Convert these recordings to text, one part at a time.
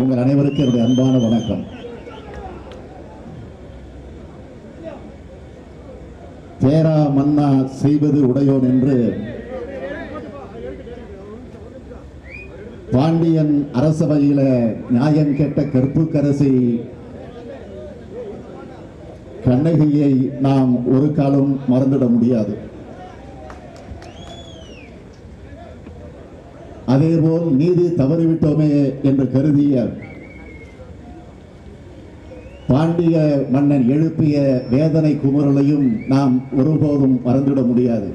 உங்கள் அனைவருக்கும் என்னுடைய அன்பான வணக்கம். தேரா மன்னா செய்வது உடையோன் என்று பாண்டியன் அரசவையில நியாயம் கேட்ட கற்புக்கரசி கண்ணகியை நாம் ஒரு காலம் மறந்துட முடியாது. அதேபோல் நீதி தவறிவிட்டோமே என்று கருதிய பாண்டிய மன்னன் எழுப்பிய வேதனை குமுறலையும் நாம் ஒருபோதும் மறந்துவிட முடியாது.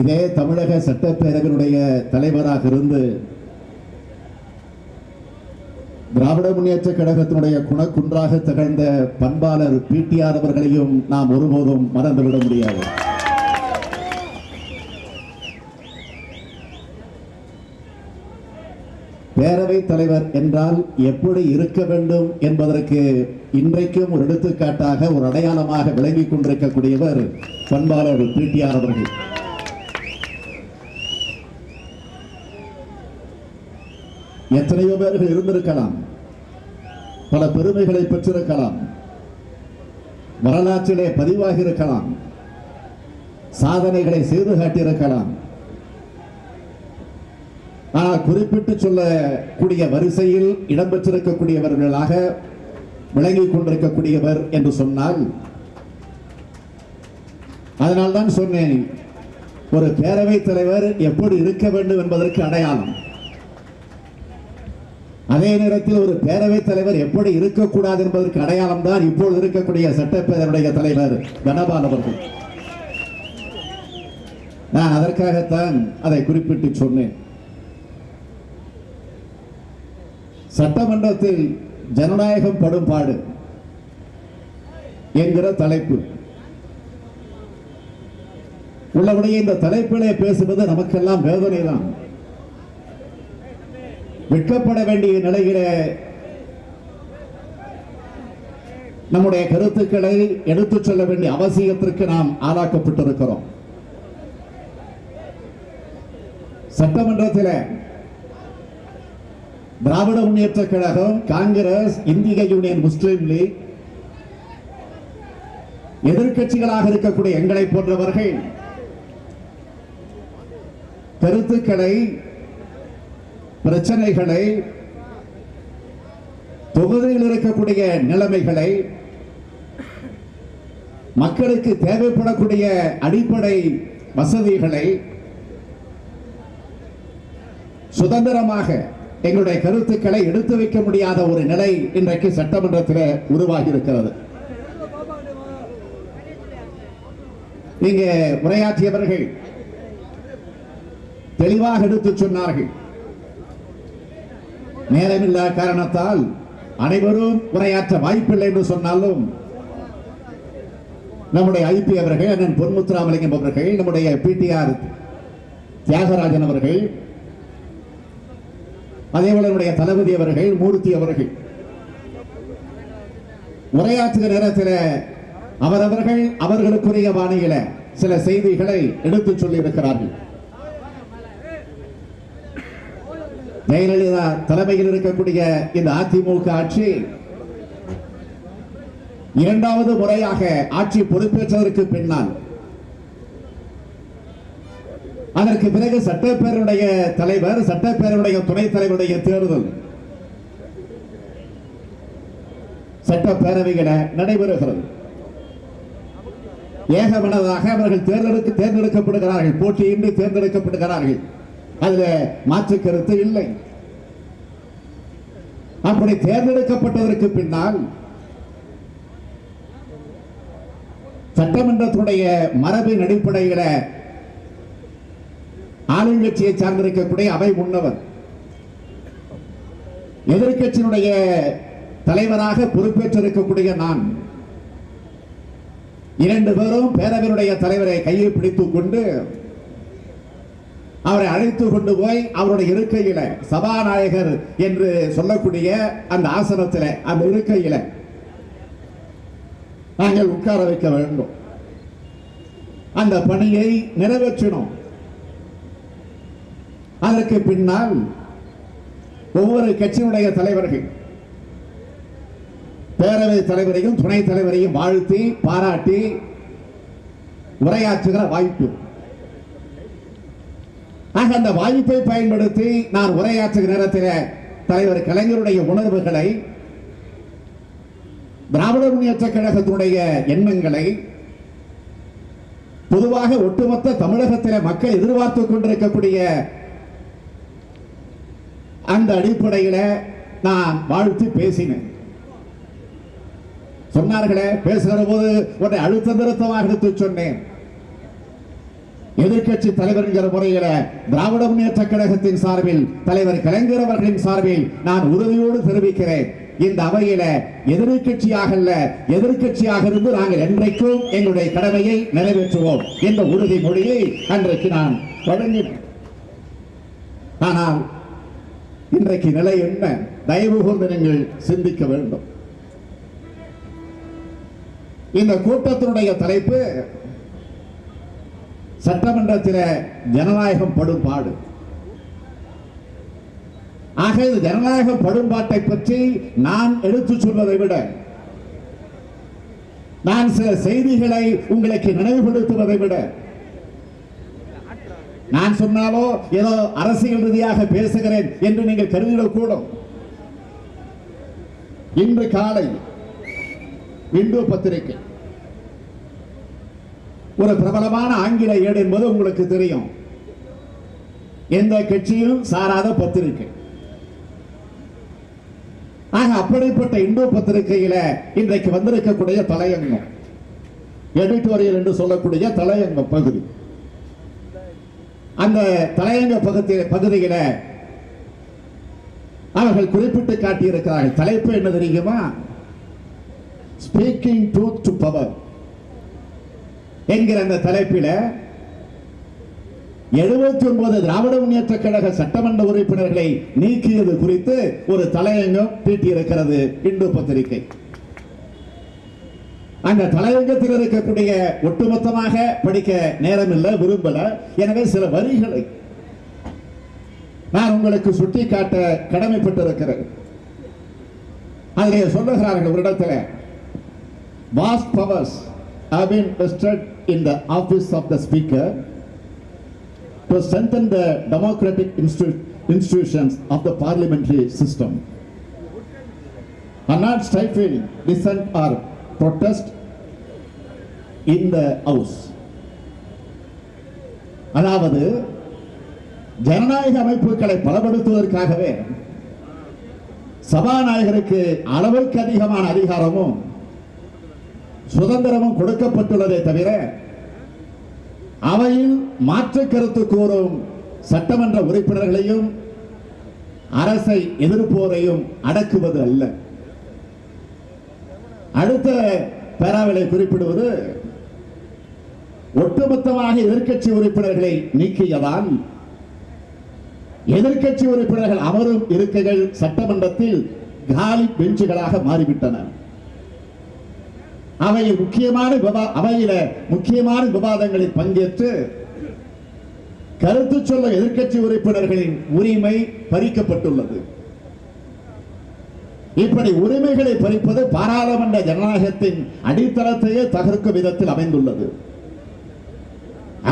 இதே தமிழக சட்டப்பேரவையினுடைய தலைவராக இருந்து திராவிட முன்னேற்ற கழகத்தினுடைய குணக்குன்றாக திகழ்ந்த பண்பாளர் பிடிஆர் அவர்களையும் நாம் ஒருபோதும் மறந்துவிட முடியாது. பேரவை தலைவர் என்றால் எப்படி இருக்க வேண்டும் என்பதற்கு இன்றைக்கும் ஒரு எடுத்துக்காட்டாக, ஒரு அடையாளமாக விளங்கிக் கொண்டிருக்கக்கூடியவர் பண்பாளர் பிடிஆர் அவர்கள். எத்தனையோ பேர்கள் இருந்திருக்கலாம், பல பெருமைகளை பெற்றிருக்கலாம், வரலாற்றிலே பதிவாகி இருக்கலாம், சாதனைகளை செய்து காட்டியிருக்கலாம். ஆனால் குறிப்பிட்டு சொல்லக்கூடிய வரிசையில் இடம்பெற்றிருக்கக்கூடியவர்களாக விளங்கிக் கொண்டிருக்கக்கூடியவர் என்று சொன்னால், அதனால்தான் சொன்னேன், ஒரு பேரவைத் தலைவர் எப்படி இருக்க வேண்டும் என்பதற்கு அடையாளம். அதே நேரத்தில் ஒரு பேரவைத் தலைவர் எப்படி இருக்கக்கூடாது என்பதற்கு அடையாளம் தான் இப்போது இருக்கக்கூடிய சட்டப்பேரவையுடைய தலைவர் தனபால் அவர்கள். நான் அதற்காகத்தான் அதை குறிப்பிட்டு சொன்னேன். சட்டமன்றத்தில் ஜனநாயகம் படும் பாடு என்கிற தலைப்பு உள்ளபடியே இந்த தலைப்பிலே பேசுவது நமக்கெல்லாம் வேதனை தான். வெட்கப்பட வேண்டிய நிலையிலே நம்முடைய கருத்துக்களை எடுத்துச் சொல்ல வேண்டிய அவசியத்திற்கு நாம் ஆளாக்கப்பட்டிருக்கிறோம். சட்டமன்றத்தில் திராவிட முன்னேற்ற கழகம், காங்கிரஸ், இந்திய யூனியன் முஸ்லிம் லீக், எதிர்கட்சிகளாக இருக்கக்கூடிய எங்களை போன்றவர்கள் கருத்துக்களை, பிரச்சனைகளை, தொகுதியில் இருக்கக்கூடிய நிலைமைகளை, மக்களுக்கு தேவைப்படக்கூடிய அடிப்படை வசதிகளை சுதந்திரமாக எங்களுடைய கருத்துக்களை எடுத்து வைக்க முடியாத ஒரு நிலை இன்றைக்கு சட்டமன்றத்தில் உருவாகி இருக்கிறது. இங்கே உரையாற்றியவர்கள் தெளிவாக எடுத்து சொன்னார்கள். நேரமில்லா காரணத்தால் அனைவரும் உரையாற்ற வாய்ப்பில்லை என்று சொன்னாலும், நம்முடைய ஐபி அவர்கள், அண்ணன் பொன்முத்துராமலிங்கம் அவர்கள், நம்முடைய பிடிஆர் தியாகராஜன் அவர்கள், அதேபோல நம்முடைய தளபதி அவர்கள், மூர்த்தி அவர்கள் உரையாற்றுகிற நேரத்தில் அவரவர்கள் அவர்களுக்குரிய பாணியில சில செய்திகளை எடுத்துச் சொல்லி இருக்கிறார்கள். ஜெயலலிதா தலைமையில் இருக்கக்கூடிய இந்த அதிமுக ஆட்சி இரண்டாவது முறையாக ஆட்சி பொறுப்பேற்றதற்கு பின்னால், அதற்கு பிறகு சட்டப்பேரவையுடைய தலைவர், சட்டப்பேரவையுடைய துணைத் தலைவருடைய தேர்தல் சட்டப்பேரவையில நடைபெறுகிறது. ஏகமனதாக அவர்கள் தேர்ந்தெடுக்கப்படுகிறார்கள், போட்டியின்றி தேர்ந்தெடுக்கப்படுகிறார்கள். அதுல மாற்று கருத்து இல்லை. அப்படி தேர்ந்தெடுக்கப்பட்டதற்கு பின்னால் சட்டமன்றத்துடைய மரபின் அடிப்படையில் ஆளுங்கட்சியை சார்ந்திருக்கக்கூடிய அவை முன்னவர், எதிர்கட்சியினுடைய தலைவராக பொறுப்பேற்றிருக்கக்கூடிய நான், இரண்டு பேரும் பேரவையினுடைய தலைவரை கையை பிடித்துக் கொண்டு அவரை அழைத்து கொண்டு போய் அவருடைய இருக்கையில, சபாநாயகர் என்று சொல்லக்கூடிய அந்த ஆசனத்தில், அந்த இருக்கையில நாங்கள் உட்கார வைக்க வேண்டும். அந்த பணியை நிறைவேற்றினோம். அதற்கு பின்னால் ஒவ்வொரு கட்சியினுடைய தலைவர்கள் பேரவை தலைவரையும் துணைத் தலைவரையும் வாழ்த்தி பாராட்டி உரையாற்றுகிற வாய்ப்பு. ஆக அந்த வாய்ப்பை பயன்படுத்தி நான் உரையாற்றுகிற நேரத்தில் தலைவர் கலைஞருடைய உணர்வுகளை, திராவிட முன்னேற்ற கழகத்தினுடைய எண்ணங்களை, பொதுவாக ஒட்டுமொத்த தமிழகத்தில் மக்கள் எதிர்பார்த்துக் கொண்டிருக்கக்கூடிய அந்த அடிப்படையில் நான் வாழ்த்து பேசினேன். சொன்னார்களே, பேசுகிற போது உன்னை அழுத்த நிறுத்தமாக எடுத்து சொன்னேன். எதிர்கட்சி தலைவர் என்கிற முறையில் திராவிட முன்னேற்ற கழகத்தின் சார்பில் தலைவர் கலைஞர் அவர்களின் சார்பில் நான் உறுதியோடு தெரிவிக்கிறேன், இந்த அவையில எதிர்கட்சியாக எதிர்கட்சியாக இருந்து நாங்கள் என்றைக்கும் எங்களுடைய கடமையை நிறைவேற்றுவோம் என்ற உறுதிமொழியை அன்றைக்கு நான் வழங்கினேன். ஆனால் இன்றைக்கு நிலை என்ன? தயவு கூர்ந்து நீங்கள் சிந்திக்க வேண்டும். இந்த கூட்டத்தினுடைய தலைப்பு சட்டமன்றத்தில் ஜனநாயகம் படும் பாடு. ஆக இது ஜனநாயகம் படும்பாட்டை பற்றி நான் எடுத்து சொல்வதை விட, நான் சில செய்திகளை உங்களுக்கு நினைவுபடுத்துவதை விட, நான் சொன்னாலோ ஏதோ அரசியல் ரீதியாக பேசுகிறேன் என்று நீங்கள் கருதிடக்கூடும். இன்று காலை இந்து பத்திரிகை ஒரு பிரபலமான ஆங்கில ஏடு என்பது உங்களுக்கு தெரியும். எந்த கட்சியிலும் சாராத பத்திரிகை. ஆக அப்படிப்பட்ட இந்து பத்திரிகையில இன்றைக்கு வந்திருக்கக்கூடிய தலையங்கம், எடிட்டோரியல் என்று சொல்லக்கூடிய தலையங்க பகுதி, அந்த தலையங்க பகுதியில அவர்கள் குறிப்பிட்டு காட்டியிருக்கிறார்கள். தலைப்பு என்ன தெரியுமா? ஸ்பீக்கிங் ட்ரூத் டு பவர் என்கிற அந்த தலைப்பில் 79 திராவிட முன்னேற்ற கழக சட்டமன்ற உறுப்பினர்களை நீக்கியது குறித்து ஒரு தலையங்கம் தீட்டியிருக்கிறது இந்து பத்திரிகை. அந்த தலையங்கத்தில் இருக்கக்கூடிய ஒட்டுமொத்தமாக படிக்க நேரம் இல்லை, விரும்பல. எனவே சில வரிகளை நான் உங்களுக்கு சுட்டிக்காட்ட கடமைப்பட்டிருக்கிறேன். அதிலே சொல்லுகிறார்கள், ஒரு இடத்துல vast powers have been vested in the office of the speaker to strengthen the democratic institutions of the parliamentary system and not stifle dissent or protest in the house. அதாவது ஜனநாயக அமைப்புகளை பலப்படுத்துவதற்காகவே சபாநாயகருக்கு அளவுக்கு அதிகமான அதிகாரமும் சுதந்திரமும் கொடுக்கப்பட்டுள்ளதை தவிர அவையில் மாற்று கருத்து கூறும் சட்டமன்ற உறுப்பினர்களையும் அரசை எதிர்ப்போரையும் அடக்குவது அல்ல. அடுத்த பேராவிலை குறிப்பிடுவது, ஒட்டுமொத்தமாக எதிர்க்கட்சி உறுப்பினர்களை நீக்கியதால் எதிர்க்கட்சி உறுப்பினர்கள் அமரும் இருக்கைகள் சட்டமன்றத்தில் காலி பெஞ்சுகளாக மாறிவிட்டன. அவையில் முக்கியமான விவாதங்களில் பங்கேற்று கருத்து சொல்ல எதிர்க்கட்சி உறுப்பினர்களின் உரிமை பறிக்கப்பட்டுள்ளது. இப்படி உரிமைகளை பறிப்பது பாராளுமன்ற ஜனநாயகத்தின் அடித்தளத்தையே தகர்க்கும் விதத்தில் அமைந்துள்ளது.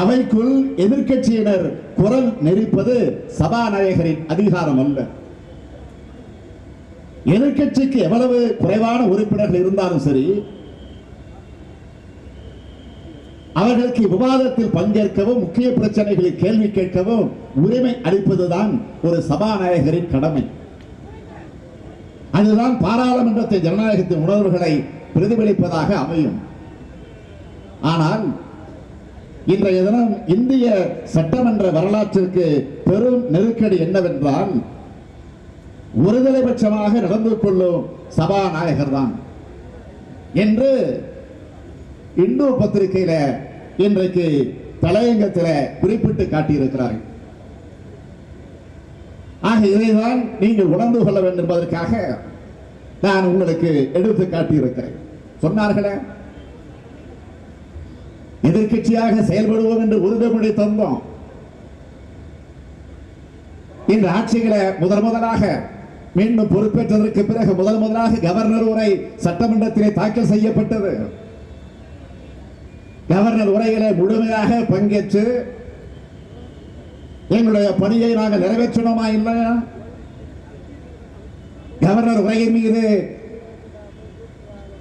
அவைக்குள் எதிர்க்கட்சியினர் குரல் நெரிப்பது சபாநாயகரின் அதிகாரம் அல்ல. எதிர்க்கட்சிக்கு எவ்வளவு குறைவான உறுப்பினர்கள் இருந்தாலும் சரி, அவர்களுக்கு விவாதத்தில் பங்கேற்கவும் முக்கிய பிரச்சனைகளில் கேள்வி கேட்கவும் உரிமை அளிப்பதுதான் ஒரு சபாநாயகரின் கடமை. அதுதான் பாராளுமன்றத்தின் ஜனநாயகத்தின் உணர்வுகளை பிரதிபலிப்பதாக அமையும். ஆனால் இன்றைய தினம் இந்திய சட்டமன்ற வரலாற்றிற்கு பெரும் நெருக்கடி என்னவென்றால், ஒருதலைபட்சமாக நடந்து கொள்ளும் சபாநாயகர் தான் என்று இந்து பத்திரிகையில இன்றைக்கு தலையங்கத்தில் குறிப்பிட்டு காட்டியிருக்கிறார்கள். ஆக இதைதான் நீங்கள் உணர்ந்து கொள்ள வேண்டும் என்பதற்காக நான் உங்களுக்கு எடுத்து காட்டியிருக்கிறேன். சொன்னார்களே, எதிர்க்கட்சியாக செயல்படுவோம் என்று உறுதிமொழி தந்தோம். இந்த ஆட்சிகளை முதலாக மீண்டும் பொறுப்பேற்றதற்கு பிறகு முதலாக கவர்னர் உரை சட்டமன்றத்திலே தாக்கல் செய்யப்பட்டது. கவர்னர் உரையிலே முழுமையாக பங்கேற்று எங்களுடைய பணியை நாங்கள் நிறைவேற்றணுமா இல்லையா? கவர்னர் உரையின் மீது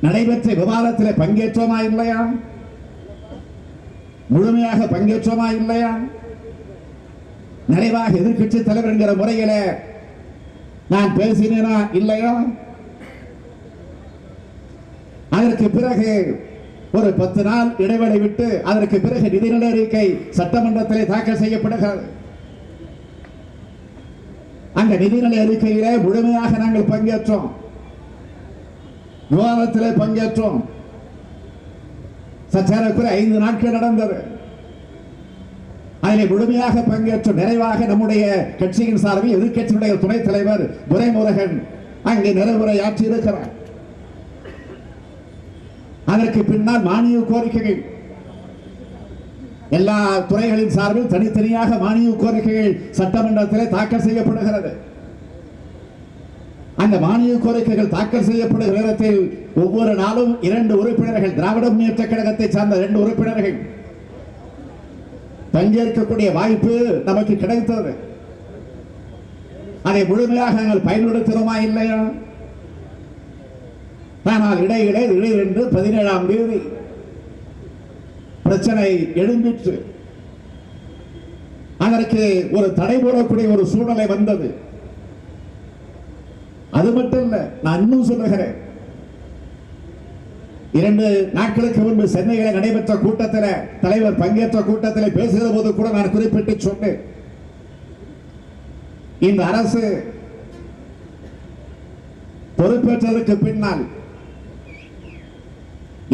நடைபெற்ற விவாதத்தில் பங்கேற்றோமா இல்லையா? முழுமையாக பங்கேற்றோமா இல்லையா? நிறைவாக எதிர்கட்சி தலைவர் என்கிற முறையில நான் பேசினேனா இல்லையா? அதற்கு பிறகு ஒரு 10 நாள் இடைவெளி விட்டு அதற்கு பிறகு நிதிநிலை அறிக்கை சட்டமன்றத்திலே தாக்கல் செய்யப்படுகிறது. அந்த நிதிநிலை அறிக்கையிலே முழுமையாக நாங்கள் பங்கேற்றோம், விவாதத்திலே பங்கேற்றோம். சற்றேறக்குறை 5 நாட்கள் நடந்தது. அதில் முழுமையாக பங்கேற்ற நிறைவாக நம்முடைய கட்சியின் சார்பில் எதிர்கட்சியினுடைய துணைத் தலைவர் துரைமுருகன் அங்கே நிறைவுரையாற்றி இருக்கிறார். அதற்கு பின்னால் மானிய கோரிக்கைகள் எல்லா துறைகளின் சார்பில் தனித்தனியாக மானிய கோரிக்கைகள் சட்டமன்றத்தில் தாக்கல் செய்யப்படுகிறது. அந்த மானிய கோரிக்கைகள் தாக்கல் செய்யப்படுகிற நேரத்தில் ஒவ்வொரு நாளும் 2 உறுப்பினர்கள், திராவிட முன்னேற்ற கழகத்தை சார்ந்த 2 உறுப்பினர்கள் பங்கேற்கக்கூடிய வாய்ப்பு நமக்கு கிடைத்தது. அதை முழுமையாக நாங்கள் பயன்படுத்தினோமா இல்லையா? ஆனால் இடையிலே திடீரென்று 17ஆம் தேதி பிரச்சனை எழும்பிற்று. அதற்கு ஒரு தடை போடக்கூடிய ஒரு சூழ்நிலை வந்தது. அது மட்டும் இல்ல, நான் இன்னும் சொல்லுகிறேன், 2 நாட்களுக்கு முன்பு சென்னையில் நடைபெற்ற கூட்டத்தில் தலைவர் பங்கேற்ற கூட்டத்தில் பேசுகிற போது கூட நான் குறிப்பிட்டு சொன்னேன், இந்த அரசு பொறுப்பேற்றதற்கு பின்னால்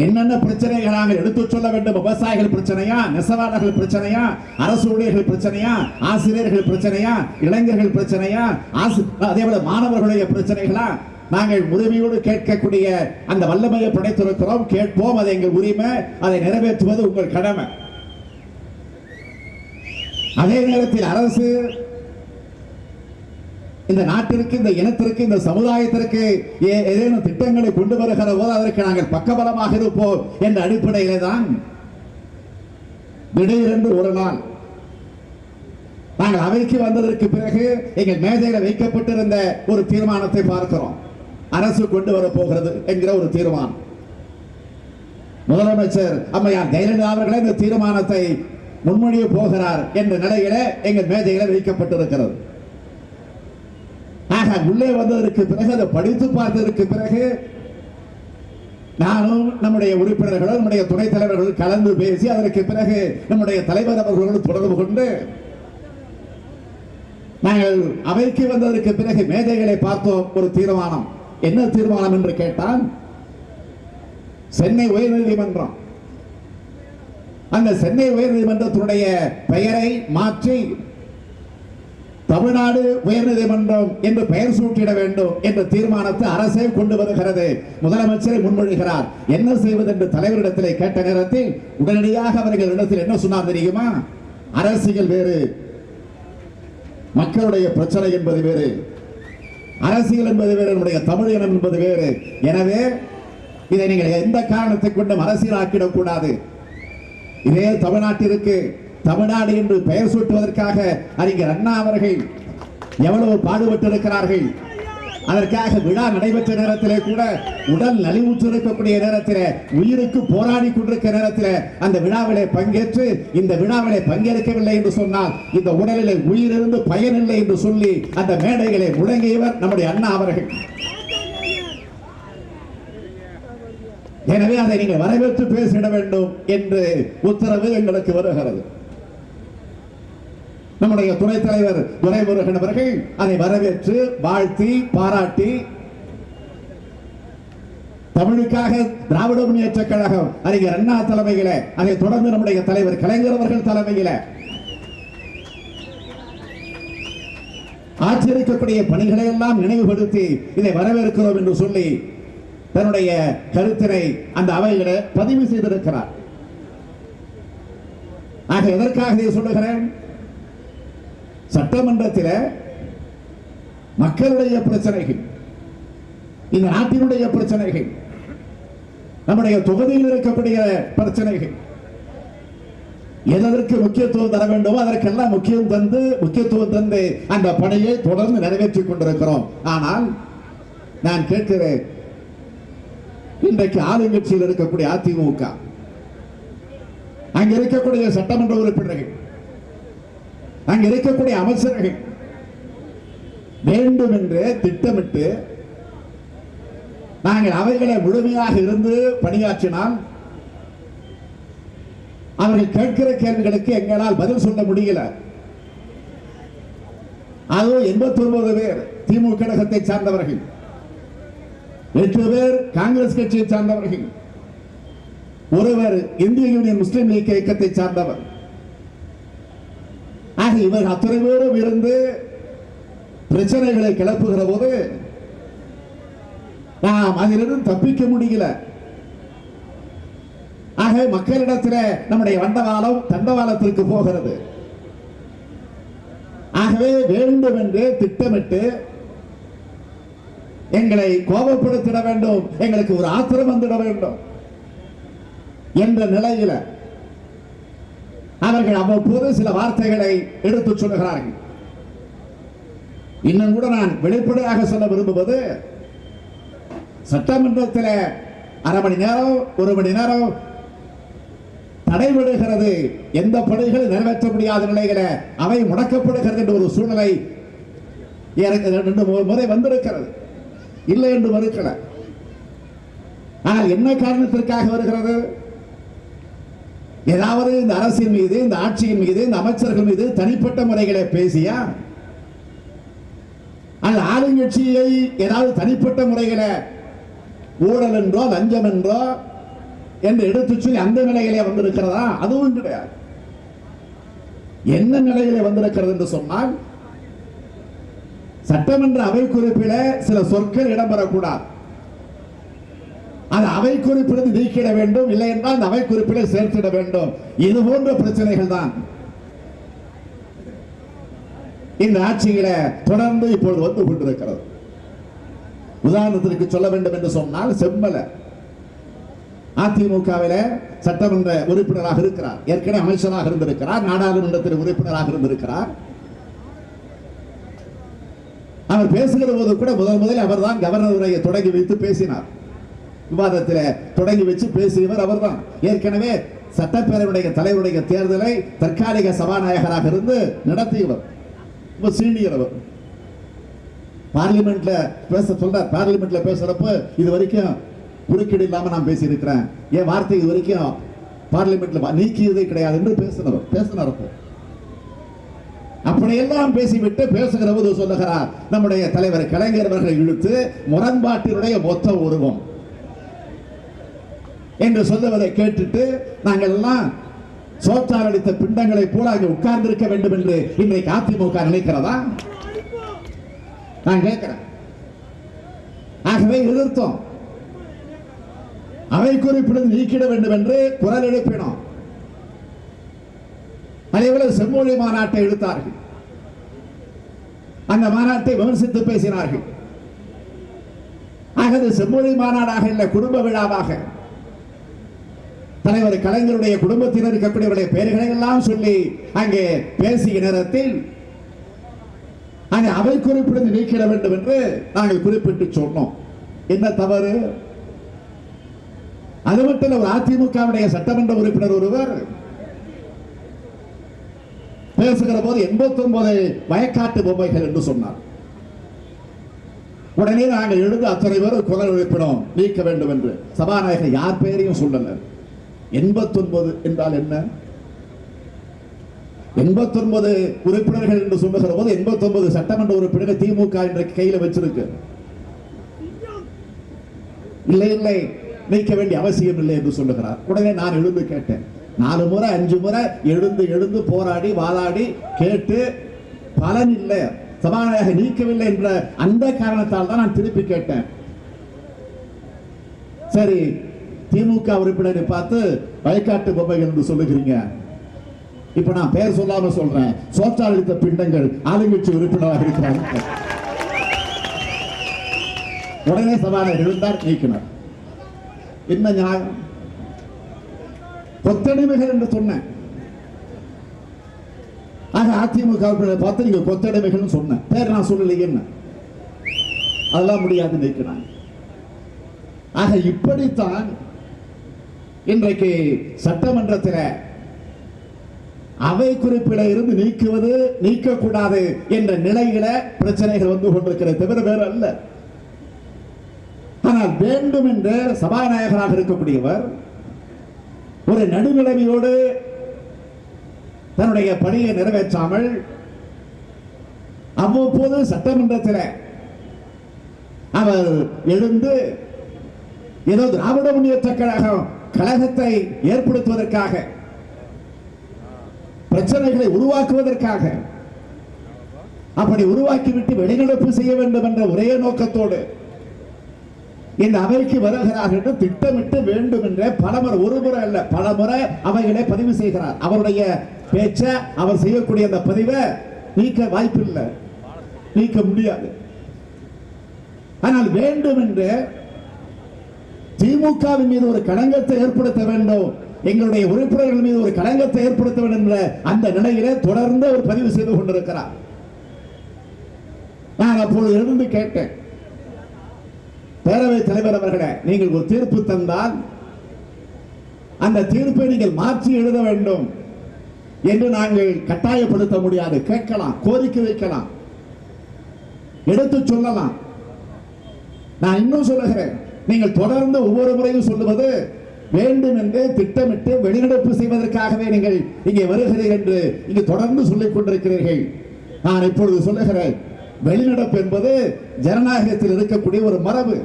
என்னென்ன பிரச்சனைகள் நாங்கள் எடுத்துச் சொல்ல வேண்டும்? விவசாயிகள் பிரச்சனையா, நெசவாளர்கள் பிரச்சனையா, அரசு ஊழியர்கள் பிரச்சனையா, ஆசிரியர்கள் பிரச்சனையா, இளைஞர்கள் பிரச்சனையா, அதேபோல மாணவர்களுடைய பிரச்சனைகளா? நாங்கள் உரிமையோடு கேட்கக்கூடிய அந்த வல்லமையை படைத்திருக்கிறோம், கேட்போம். அதை எங்கள் உரிமை, அதை நிறைவேற்றுவது உங்கள் கடமை. அதே நேரத்தில் அரசு இந்த நாட்டிற்கு, இந்த இனத்திற்கு, இந்த சமுதாயத்திற்கு ஏதேனும் திட்டங்களை கொண்டு வருகிற போது அதற்கு நாங்கள் பக்கபலமாக இருப்போம் என்ற அடிப்படையிலே தான் திடீரென்று ஒரு நாள் நாங்கள் அவைக்கு வந்ததற்கு பிறகு எங்கள் மேஜையில் வைக்கப்பட்டிருந்த ஒரு தீர்மானத்தை பார்க்கிறோம். அரசு கொண்டு வர போகிறது என்கிற ஒரு தீர்மானம். முதலமைச்சர் அம்மையார் ஜெயலலிதா அவர்களே இந்த தீர்மானத்தை முன்மொழிய போகிறார் என்ற நிலையில எங்கள் மேஜையில் வைக்கப்பட்டிருக்கிறது. உள்ளே வந்ததற்கு பிறகு அதை படித்து பார்த்ததற்கு பிறகு நானும் நம்முடைய உறுப்பினர்களும் நம்முடைய துணைத் தலைவர்கள் கலந்து பேசி அதற்கு பிறகு நம்முடைய தலைவர் அவர்களோடு தொடர்பு கொண்டு நாங்கள் அவைக்கு வந்ததற்கு பிறகு மேதைகளை பார்த்தோம். ஒரு தீர்மானம், என்ன தீர்மானம் என்று கேட்டால், சென்னை உயர்நீதிமன்றம், அந்த சென்னை உயர்நீதிமன்றத்தினுடைய பெயரை மாற்றி தமிழ்நாடு உயர்நீதிமன்றம் என்று பெயர் சூட்டிட வேண்டும் என்ற தீர்மானத்தை அரசே கொண்டு வருகிறது. முதலமைச்சரை முன்மொழிகிறார். என்ன செய்வது என்று தலைவரிடத்திலே கேட்ட நேரத்தில் உடனடியாக அவர்கள் இடத்தில் என்ன சொன்னார் தெரியுமா? அரசியல் வேறு, மக்களுடைய பிரச்சனை என்பது வேறு, அரசியல் என்பது வேறு, நம்முடைய தமிழ் இனம் என்பது வேறு. எனவே இதை நீங்கள் எந்த காரணத்தை கொண்டும் அரசியலாக்கிடக் கூடாது. இதே தமிழ்நாட்டிற்கு தமிழ்நாடு என்று பெயர் சூட்டுவதற்காக அறிஞர் அண்ணா அவர்கள் எவ்வளவு பாடுபட்டு இருக்கிறார்கள். அதற்காக விழா நடைபெற்ற நேரத்திலே கூட உடல் நலிவுற்றிருக்கக்கூடிய நேரத்தில், உயிருக்கு போராடி கொண்டிருக்கிற நேரத்தில் அந்த விழாவிலே பங்கேற்று இந்த விழாவிலே பங்கேற்கவில்லை என்று சொன்னால் இந்த உடலிலே உயிரிருந்து பயனில்லை என்று சொல்லி அந்த மேடைகளை முழங்கியவர் நம்முடைய அண்ணா அவர்கள். எனவே அதை நீங்கள் வரவேற்று பேசிட வேண்டும் என்று உத்தரவு எங்களுக்கு வருகிறது. நம்முடைய துணைத் தலைவர் துரைமுருகன் அவர்கள் அதை வரவேற்று வாழ்த்தி பாராட்டி தமிழுக்காக திராவிட முன்னேற்ற கழகம் அறிஞர் அண்ணா தலைமையில, அதை தொடர்ந்து நம்முடைய தலைவர் கலைஞர் அவர்கள் தலைமையில ஆச்சரிக்கக்கூடிய பணிகளை எல்லாம் நினைவுபடுத்தி இதை வரவேற்கிறோம் என்று சொல்லி தன்னுடைய கருத்தினை அந்த அவையில பதிவு செய்திருக்கிறார். ஆக எதற்காக இதை சொல்லுகிறேன்? சட்டமன்றத்தில் மக்களுடைய பிரச்சனைகள், இந்த நாட்டினுடைய பிரச்சனைகள், நம்முடைய தொகுதியில் இருக்கக்கூடிய பிரச்சனைகள், எதற்கு முக்கியத்துவம் தர வேண்டுமோ அதற்கெல்லாம் முக்கியத்துவம் தந்து அந்த பணியை தொடர்ந்து நிறைவேற்றிக் கொண்டிருக்கிறோம். ஆனால் நான் கேட்கிறேன், இன்றைக்கு ஆளுங்கட்சியில் இருக்கக்கூடிய அதிமுக, அங்க இருக்கக்கூடிய சட்டமன்ற உறுப்பினர்கள், அங்க இருக்கக்கூடிய அமைச்சர்கள் வேண்டும் என்று திட்டமிட்டு நாங்கள் அவைகளை முழுமையாக இருந்து பணியாற்றினால் அவர்கள் கேட்கிற கேள்விகளுக்கு எங்களால் பதில் சொல்ல முடியல. அதுவும் 89 பேர் திமுக கழகத்தை சார்ந்தவர்கள், 8 பேர் காங்கிரஸ் கட்சியை சார்ந்தவர்கள், ஒருவர் இந்திய யூனியன் முஸ்லிம் லீக் இயக்கத்தை சார்ந்தவர். ஆக இவர் அத்தனை பேரும் இருந்து பிரச்சனைகளை கிளப்புகிற போது நாம் அதிலிருந்து தப்பிக்க முடியல. ஆக மக்களிடத்தில் நம்முடைய வண்டவாளம் தண்டவாளத்திற்கு போகிறது. ஆகவே வேண்டும் என்று திட்டமிட்டு எங்களை கோபப்படுத்திட வேண்டும், எங்களுக்கு ஒரு ஆத்திரம் வந்துட வேண்டும் என்ற நிலையில் அவர்கள் அவ்வப்போது சில வார்த்தைகளை எடுத்து சொல்லுகிறார்கள். இன்னும் கூட நான் வெளிப்படையாக சொல்ல விரும்புவது, சட்டமன்றத்தில் அரை மணி நேரம் 1 மணி நேரம் தடைபடுகிறது, எந்த பணிகளை நிறைவேற்ற முடியாத நிலையில அவை முடக்கப்படுகிறது என்ற ஒரு சூழ்நிலை 2 முறை வந்திருக்கிறது, இல்லை என்று மறுக்கல. ஆனால் என்ன காரணத்திற்காக வருகிறது? ஏதாவது இந்த அரசின் மீது, இந்த ஆட்சியின் மீது, இந்த அமைச்சர்கள் மீது தனிப்பட்ட முறைகளை பேசியா, அந்த ஆளுங்கட்சியை ஏதாவது தனிப்பட்ட முறைகளை ஊழல் என்றோ லஞ்சம் என்றோ என்று எடுத்து சொல்லி அந்த நிலையிலே வந்திருக்கிறதா? அதுவும் கிடையாது. என்ன நிலையிலே வந்திருக்கிறது என்று சொன்னால், சட்டமன்ற அவை குறிப்பில சில சொற்கள் இடம்பெறக்கூடாது, அது அவை குறிப்பிலிருந்து நீக்கிட வேண்டும், இல்லை என்றால் அந்த அவை குறிப்பில சேர்த்திட வேண்டும். இது போன்ற பிரச்சனைகள் தான் இந்த ஆட்சியில தொடர்ந்து இப்பொழுது வந்து கொண்டிருக்கிறது. உதாரணத்திற்கு சொல்ல வேண்டும் என்று சொன்னால், செம்மல அதிமுகவில சட்டமன்ற உறுப்பினராக இருக்கிறார், ஏற்கனவே அமைச்சராக இருந்திருக்கிறார், நாடாளுமன்றத்தில் உறுப்பினராக இருந்திருக்கிறார். அவர் பேசுகிற போது கூட முதலில் அவர் தான் கவர்னர் உரையை தொடங்கி வைத்து பேசினார். விவாதத்தில் தொடங்கி வச்சு பேசியவர் அவர் தான். ஏற்கனவே சட்டப்பேரவையுடைய தலைவருடைய தேர்தலை தற்காலிக சபாநாயகராக இருந்து நடத்தியவர், சீனியர். அவர் பார்லிமெண்ட்ல பேச சொல்றார். பார்லிமெண்ட்ல பேசுறப்ப இது வரைக்கும் குறுக்கீடு இல்லாம நான் பேசி இருக்கிறேன், என் வார்த்தை இது வரைக்கும் பார்லிமெண்ட்ல நீக்கியதே கிடையாது என்று பேசினார். அப்படியெல்லாம் பேசிவிட்டு பேசுகிற போது சொல்லுகிறார், நம்முடைய தலைவர் கலைஞர் அவர்களை இழுத்து முரண்பாட்டினுடைய மொத்த உருவம் என்று சொல்லுவதை கேட்டுட்டு நாங்கள் எல்லாம் சோற்றால் அடித்த பிண்டங்களை போல அங்கே உட்கார்ந்து இருக்க வேண்டும் என்று இன்றைக்கு அதிமுக நினைக்கிறதா? நான் கேட்கிறேன். ஆகவே எதிர்த்தோம், அவை குறிப்பிலிருந்து நீக்கிட வேண்டும் என்று குரல் எழுப்பினோம். அதேபோல செம்மொழி மாநாட்டை எடுத்தார்கள், அந்த மாநாட்டை விமர்சித்து பேசினார்கள். ஆக செம்மொழி மாநாடாக இல்லை, குடும்ப விழாவாக தலைவர் கலைஞருடைய குடும்பத்தினர் இருக்கக்கூடியவருடைய பெயர்களை எல்லாம் சொல்லி அங்கே பேசிய நேரத்தில் அங்கே அவை குறிப்பிலிருந்து நீக்கிட வேண்டும் என்று நாங்கள் குறிப்பிட்டு சொன்னோம். என்ன தவறு? அது மட்டும் ஒரு அதிமுகவுடைய சட்டமன்ற உறுப்பினர் ஒருவர் பேசுகிற போது 89 வயக்காட்டு பொம்மைகள் என்று சொன்னார். உடனே நாங்கள் எழுந்து அத்தனை பேர் குரல் எழுப்பினோம், நீக்க வேண்டும் என்று. சபாநாயகர் யார் பெயரையும் சொல்லல. 89 என்றால் என்ன? 89 உறுப்பினர்கள் என்று சொல்லுகிற போது 89 சட்டமன்ற உறுப்பினர்கள் திமுக இன்றைக்கு கையில் வச்சிருக்கு. இல்லை இல்லை, நீக்க வேண்டிய அவசியம் இல்லை என்று சொல்லுகிறார். உடனே நான் எழுந்து கேட்டேன். 4 முறை 5 முறை எழுந்து போராடி வாதாடி கேட்டு பலன் இல்லை, சபாநாயகர் நீக்கவில்லை என்ற அந்த காரணத்தால் தான் நான் திருப்பி கேட்டேன். சரி, திமுக உறுப்பினரை பார்த்து வயக்காட்டு பொம்மைகள் என்று சொல்லுகிறீங்க, இப்ப நான் பெயர் சொல்லாம சொல்றேன், சோற்றால் அளித்த பிண்டங்கள் ஆளுங்கட்சி உறுப்பினராக இருக்கிறார்கள். உடனே சபாநாயகர் இருந்தார், நீக்கினார். என்ன நியாயம்? கொத்தடிமைகள் என்று சொன்ன அதிமுக பார்த்து நீங்க கொத்தடிமைகள் சொன்ன பேர் நான் சொல்லலையே, என்ன அதெல்லாம் முடியாது, நீக்கினாங்க. ஆக இப்படித்தான் இன்றைக்கு சட்டமன்றத்தில் அவை குறிப்பிட இருந்து நீக்குவது நீக்கக்கூடாது என்ற நிலையில பிரச்சனைகள் வந்து கொண்டிருக்கிறது, தவிர வேற அல்ல. ஆனால் வேண்டும் என்று சபாநாயகராக இருக்கக்கூடியவர் ஒரு நடுநிலைமையோடு தன்னுடைய பணியை நிறைவேற்றாமல் அவ்வப்போது சட்டமன்றத்தில் அவர் எழுந்து ஏதோ திராவிட முன்னேற்ற கழகத்தை ஏற்படுத்துவதற்காக, பிரச்சனைகளை உருவாக்குவதற்காக, அப்படி உருவாக்கிவிட்டு வெளிநடப்பு செய்ய வேண்டும் என்ற ஒரே நோக்கத்தோடு இந்த அவைக்கு வருகிறார் என்று திட்டமிட்டு வேண்டும் என்ற பலமுறை, ஒரு முறை அல்ல பலமுறை அவைகளை பதிவு செய்கிறார். அவருடைய பேச்ச அவர் செய்யக்கூடிய அந்த பதிவை நீக்க வாய்ப்பில்லை, நீக்க முடியாது. ஆனால் வேண்டும் என்று திமுகவின் மீது ஒரு களங்கத்தை ஏற்படுத்த வேண்டும், எங்களுடைய உறுப்பினர்கள் மீது ஒரு களங்கத்தை ஏற்படுத்த வேண்டும் என்ற அந்த நிலையிலே தொடர்ந்து அவர் பதிவு செய்து கொண்டிருக்கிறார். நான் அப்பொழுது எழுந்து கேட்டேன், பேரவைத் தலைவர் அவர்களே, நீங்கள் ஒரு தீர்ப்பு தந்தால் அந்த தீர்ப்பை நீங்கள் மாற்றி எழுத வேண்டும் என்று நாங்கள் கட்டாயப்படுத்த முடியாது. கேட்கலாம், கோரிக்கை வைக்கலாம், எடுத்து சொல்லலாம். நான் இன்னும் சொல்லுகிறேன், நீங்கள் தொடர்ந்து ஒவ்வொரு முறையும் சொல்லுவது வேண்டும் என்று திட்டமிட்டு வெளிநடப்பு செய்வதற்காகவே நீங்கள் இங்கே வருகிறீர்கள் என்று இங்கு தொடர்ந்து சொல்லிக் கொண்டிருக்கிறீர்கள். நான் இப்பொழுது சொல்லுகிறேன், வெளிநடப்பு என்பது ஜனநாயகத்தில் இருக்கக்கூடிய ஒரு மரபு.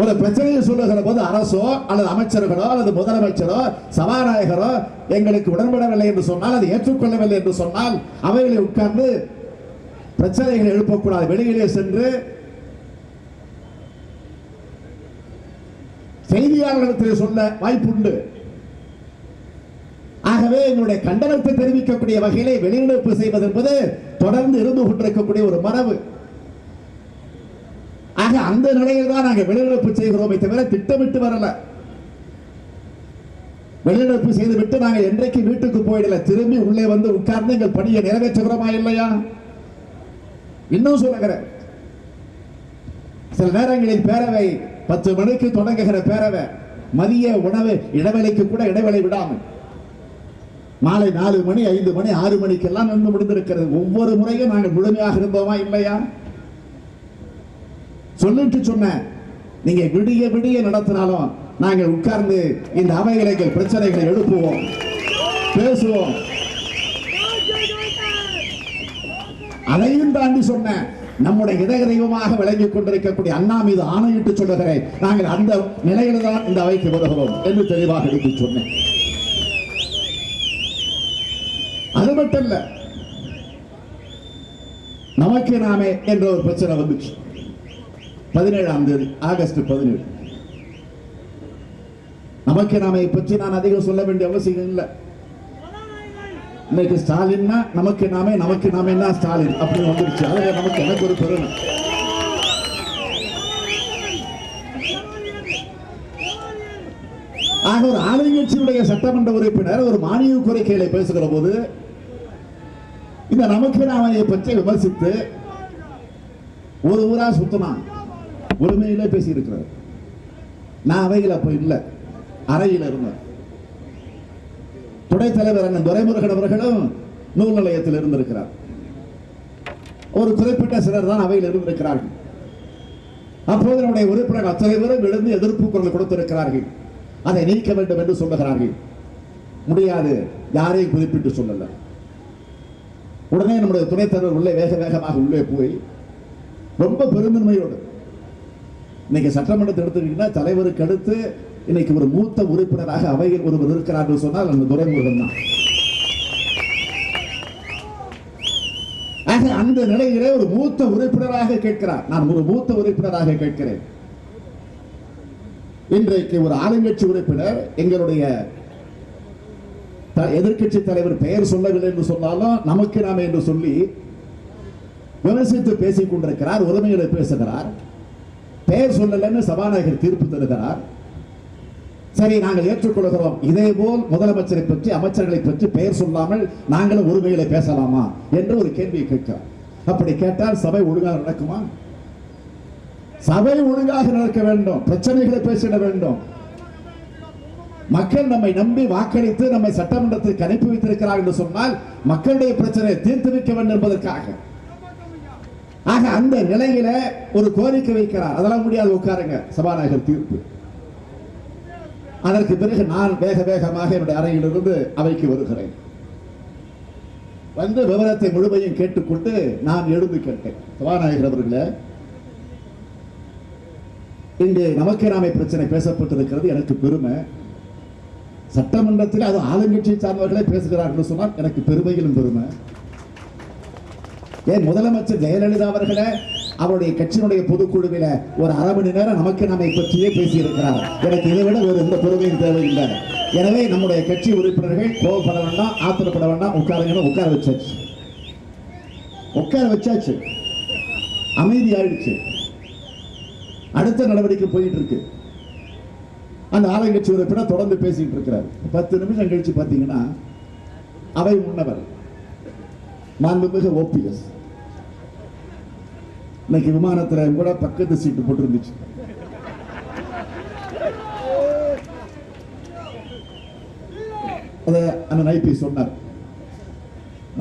ஒரு பிரச்சனையை சொல்லுகிற போது அரசோ அல்லது அமைச்சர்களோ அல்லது முதலமைச்சரோ சபாநாயகரோ எங்களுக்கு உடன்படவில்லை என்று சொன்னால், அதை ஏற்றுக்கொள்ளவில்லை என்று சொன்னால் அவைகளை உட்கார்ந்து பிரச்சனைகளை எழுப்பக்கூடாது, வெளியிலே சென்று செய்தியாளர்களிடத்தில் சொல்ல வாய்ப்புண்டு. ஆகவே எங்களுடைய கண்டனத்தை தெரிவிக்கக்கூடிய வகையிலே வெளிநடப்பு செய்வது என்பது தொடர்ந்து இருந்து கொண்டிருக்கக்கூடிய ஒரு மரபு. ஆக அந்த நிலையில் தான் நாங்கள் வெளிநடப்பு செய்கிறோமே தவிர திட்டமிட்டு வரல. வெளிநடப்பு செய்துவிட்டு நாங்கள் என்றைக்கு வீட்டுக்கு போயிடல, திரும்பி உள்ளே வந்து உட்கார்ந்து எங்கள் பணியை நிறைவேற்றுகிறோமா இல்லையா? இன்னும் சொல்லுகிறேன், சில நேரங்களில் பேரவை 10 மணிக்கு தொடங்குகிற பேரவை மதிய உணவு இடைவேளைக்கு கூட இடைவேளை விடாமல் மாலை 4 மணி 5 மணி 6 மணிக்கெல்லாம் நின்று முடிந்திருக்கிறது. ஒவ்வொரு முறையும் நாங்கள் முழுமையாக இருந்தோமா இல்லையா? சொல்லிட்டு சொன்ன, நீங்க விடிய விடிய நடத்தினாலும் நாங்கள் உட்கார்ந்து இந்த அவைகளை பிரச்சனைகளை எழுப்புவோம், பேசுவோம். அதையும் தாண்டி சொன்ன, நம்முடைய இதய தெய்வமாக விளங்கிக் கொண்டிருக்கக்கூடிய அண்ணா மீது ஆணையிட்டு சொல்லுகிறேன், நாங்கள் அந்த நிலையில தான் இந்த அவைக்கு வருகிறோம் என்று தெளிவாக எடுத்து சொன்னேன். அது மட்டும் இல்ல, நமக்கு நாமே என்ற ஒரு பிரச்சனை வந்துச்சு 17ஆம் தேதி ஆகஸ்ட் 17. நமக்கு நாமே பற்றி நான் அதிகம் சொல்ல வேண்டிய அவசியம் இல்லை. இன்னைக்கு ஸ்டாலின்னா நமக்கு நாமே, நமக்கு நாமே ஸ்டாலின் அப்படின்னு வந்துருச்சு. அதுல நமக்கு எனக்கு ஒரு பெருமை. ஆக ஒரு ஆளுங்கட்சியுடைய சட்டமன்ற உறுப்பினர் ஒரு மானிய கோரிக்கைகளை பேசுகிற போது இந்த நமக்கு நாமையை பற்றி விமர்சித்து ஒரு ஊரா சுத்தனான் உரிமையிலே பேசி இருக்கிறார். நான் அவையில் அப்ப இல்லை, அறையில் இருந்தேன். துணைத் தலைவர் அண்ணன் துரைமுருகன் அவர்களும் நூல் நிலையத்தில் இருந்திருக்கிறார். ஒரு குறிப்பிட்ட சிலர் தான் அவையில் இருந்திருக்கிறார்கள். அப்போது நம்முடைய உறுப்பினர் அத்தனை பேரும் எழுந்து எதிர்ப்பு குரல் கொடுத்திருக்கிறார்கள். அதை நீக்க வேண்டும் என்று சொல்லுகிறார்கள். முடியாது, யாரையும் குறிப்பிட்டு சொல்லல. உடனே நம்முடைய துணைத் தலைவர் உள்ளே வேகமாக உள்ளே போய் ரொம்ப பெருந்தன்மையோடு, இன்னைக்கு சட்டமன்றத்தை எடுத்துக்கிட்டீங்கன்னா தலைவருக்கு அடுத்து இன்னைக்கு ஒரு மூத்த உறுப்பினராக அவையில் ஒருவர் இருக்கிறார் சொன்னால் அந்த துரைமுருகன் தான். அந்த நிலையிலே ஒரு மூத்த உறுப்பினராக கேட்கிறார். நான் ஒரு மூத்த உறுப்பினராக கேட்கிறேன். இன்றைக்கு ஒரு ஆளுங்கட்சி உறுப்பினர் எங்களுடைய எதிர்கட்சி தலைவர் பெயர் சொல்லவில்லை என்று சொன்னாலும் நமக்கு நாமே என்று சொல்லி விமர்சித்து பேசிக் கொண்டிருக்கிறார், உரிமைகளை பேசுகிறார், பெயர் சொல்லலன்னு சபாநாயகர் தீர்ப்பு தருகிறார். சரி, நாங்கள் ஏற்றுக்கொள்கிறோம். இதே போல் முதலமைச்சரை பற்றி, அமைச்சர்களை பற்றி பெயர் சொல்லாமல் நாங்களும் உரிமைகளை பேசலாமா என்று ஒரு கேள்வியை கேட்கிறார். அப்படி கேட்டால் சபை ஒழுங்காக நடக்குமா? சபை ஒழுங்காக நடக்க வேண்டும், பிரச்சனைகளை பேசிட வேண்டும். மக்கள் நம்மை நம்பி வாக்களித்து நம்மை சட்டமன்றத்தில் அனுப்பி வைத்திருக்கிறார் என்று சொன்னால் மக்களுடைய பிரச்சனையை தீர்த்து வைக்க வேண்டும் என்பதற்காக. ஆக அந்த நிலையில ஒரு கோரிக்கை வைக்கிறார். அதெல்லாம் முடியாது, உட்காருங்க, சபாநாயகர் தீர்ப்பு. அதற்கு பிறகு நான் வேக வேகமாக என்னுடைய அறையிலிருந்து அவைக்கு வருகிறேன். வந்து விவரத்தை முழுமையும் கேட்டுக்கொண்டு நான் எழுந்து கேட்டேன், சபாநாயகர் அவர்களே, இங்கு நமக்கு நாமே பிரச்சனை பேசப்பட்டிருக்கிறது, எனக்கு பெருமை. சட்டமன்றத்தில் அது ஆளுங்கட்சியை சார்ந்தவர்களே பேசுகிறார்கள் சொன்னால் எனக்கு பெருமையிலும் பெருமை. ஏன் முதலமைச்சர் ஜெயலலிதா அவர்களே அவருடைய கட்சியினுடைய பொதுக்குழுவில ஒரு அரை மணி நேரம் நமக்கு நம்மை பற்றியே பேசியிருக்கிறார். எனக்கு இதை விட ஒரு எந்த பெருமையும் தேவையில்லை. எனவே நம்முடைய கட்சி உறுப்பினர்கள் கோபப்பட வேண்டாம், ஆத்திரப்பட வேண்டாம், உட்காருங்க, உட்கார வச்சாச்சு, அமைதி ஆயிடுச்சு. அடுத்த நடவடிக்கை போயிட்டு இருக்கு. அந்த ஆளுங்கட்சி உறுப்பினர் தொடர்ந்து பேசிட்டு இருக்கிறார். 10 நிமிஷம் கழிச்சு பாத்தீங்கன்னா அவை முன்னவர் மாண்புமிகு ஓபிஎஸ் இன்னைக்கு விமானத்துல கூட பக்கத்து சீட்டு போட்டு இருந்துச்சு. அத அந்த ஐபி சொன்னார்,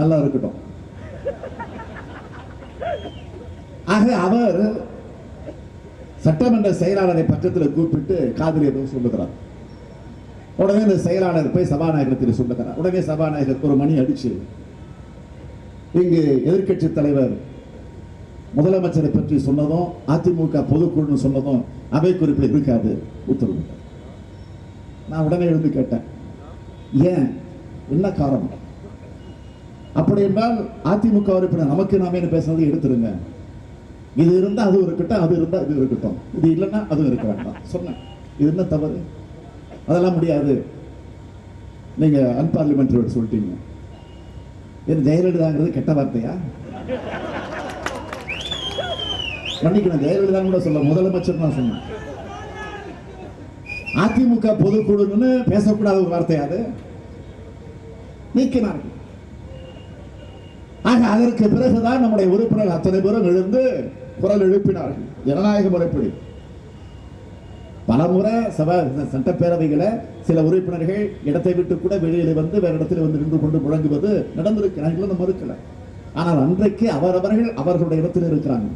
நல்லா இருக்கட்டும். ஆக அவர் சட்டமன்ற செயலாளரை பக்கத்தில் கூப்பிட்டு காதில் ஏதோ சொல்லுகிறார். உடனே இந்த செயலாளர் போய் சபாநாயகத்தில் சொல்லுகிறார். உடனே சபாநாயகர் ஒரு மணி அடிச்சு இங்கு எதிர்கட்சி தலைவர் முதலமைச்சரை பற்றி சொன்னதும் அதிமுக பொதுக்குழு சொன்னதும் அவை குறிப்பில் இருக்காது, உத்தரவு. நான் உடனே எழுந்து கேட்டேன், ஏன், என்ன காரணம்? அப்படி என்றால் அதிமுக உறுப்பினர் நமக்கு நாமே பேசுறது எடுத்துருங்க. இது இருந்தா அது இருக்கட்டும், அது இருந்தா இது இருக்கட்டும், இது இல்லைன்னா அது இருக்க வேண்டாம் சொன்னேன். இது என்ன தவறு? அதெல்லாம் முடியாது, நீங்க அன்பார்லிமெண்டரி சொல்லிட்டீங்க. இது ஜெயலலிதாங்கிறது கெட்ட வார்த்தையா? மன்னிக்கணும், ஜெயலலிதா கூட சொல்ல, முதலமைச்சர் தான் சொன்னேன். அதிமுக பொதுக்குழுன்னு பேசக்கூடாத ஒரு வார்த்தையாது நீக்கினார்கள். ஆக அதற்கு பிறகுதான் நம்முடைய உறுப்பினர்கள் அத்தனை பேரும் எழுந்து குரல் எழுப்பினார்கள். ஜனநாயக முறைப்படி பலமுறை சட்டப்பேரவைகளை சில உறுப்பினர்கள் இடத்தை விட்டு கூட வெளியில் வந்து வேற இடத்துல வந்து நின்று கொண்டு முழங்குவது நடந்திருக்கு, நான் மறுக்கல. ஆனால் அன்றைக்கு அவரவர்கள் அவர்களுடைய இடத்தில் இருக்கிறாங்க.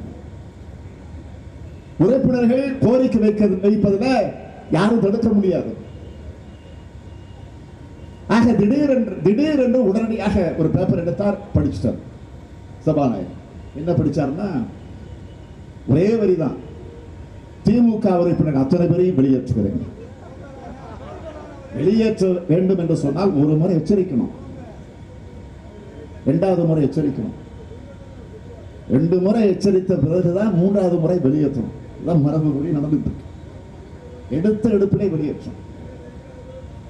உறுப்பினர்கள் கோரிக்கை வைப்பதில் யாரும் தடுக்க முடியாது. ஆக திடீரென்று உடனடியாக ஒரு பேப்பர் எடுத்தார், படிச்சிட்டார் சபாநாயகர். என்ன படிச்சார்னா ஒரே வரிதான், திமுக உறுப்பினர் அத்தனை பேரையும் வெளியேற்றுகிறேன். வெளியேற்ற வேண்டும் என்று சொன்னால் ஒரு முறை எச்சரிக்கணும், 2வது முறை எச்சரிக்கணும், 2 முறை எச்சரித்த பிறகுதான் 3வது முறை வெளியேற்றணும். இதான் மரபுபடி நடந்துட்டு இருக்கு. எடுத்த எடுப்பிலே வெளியேற்றும்.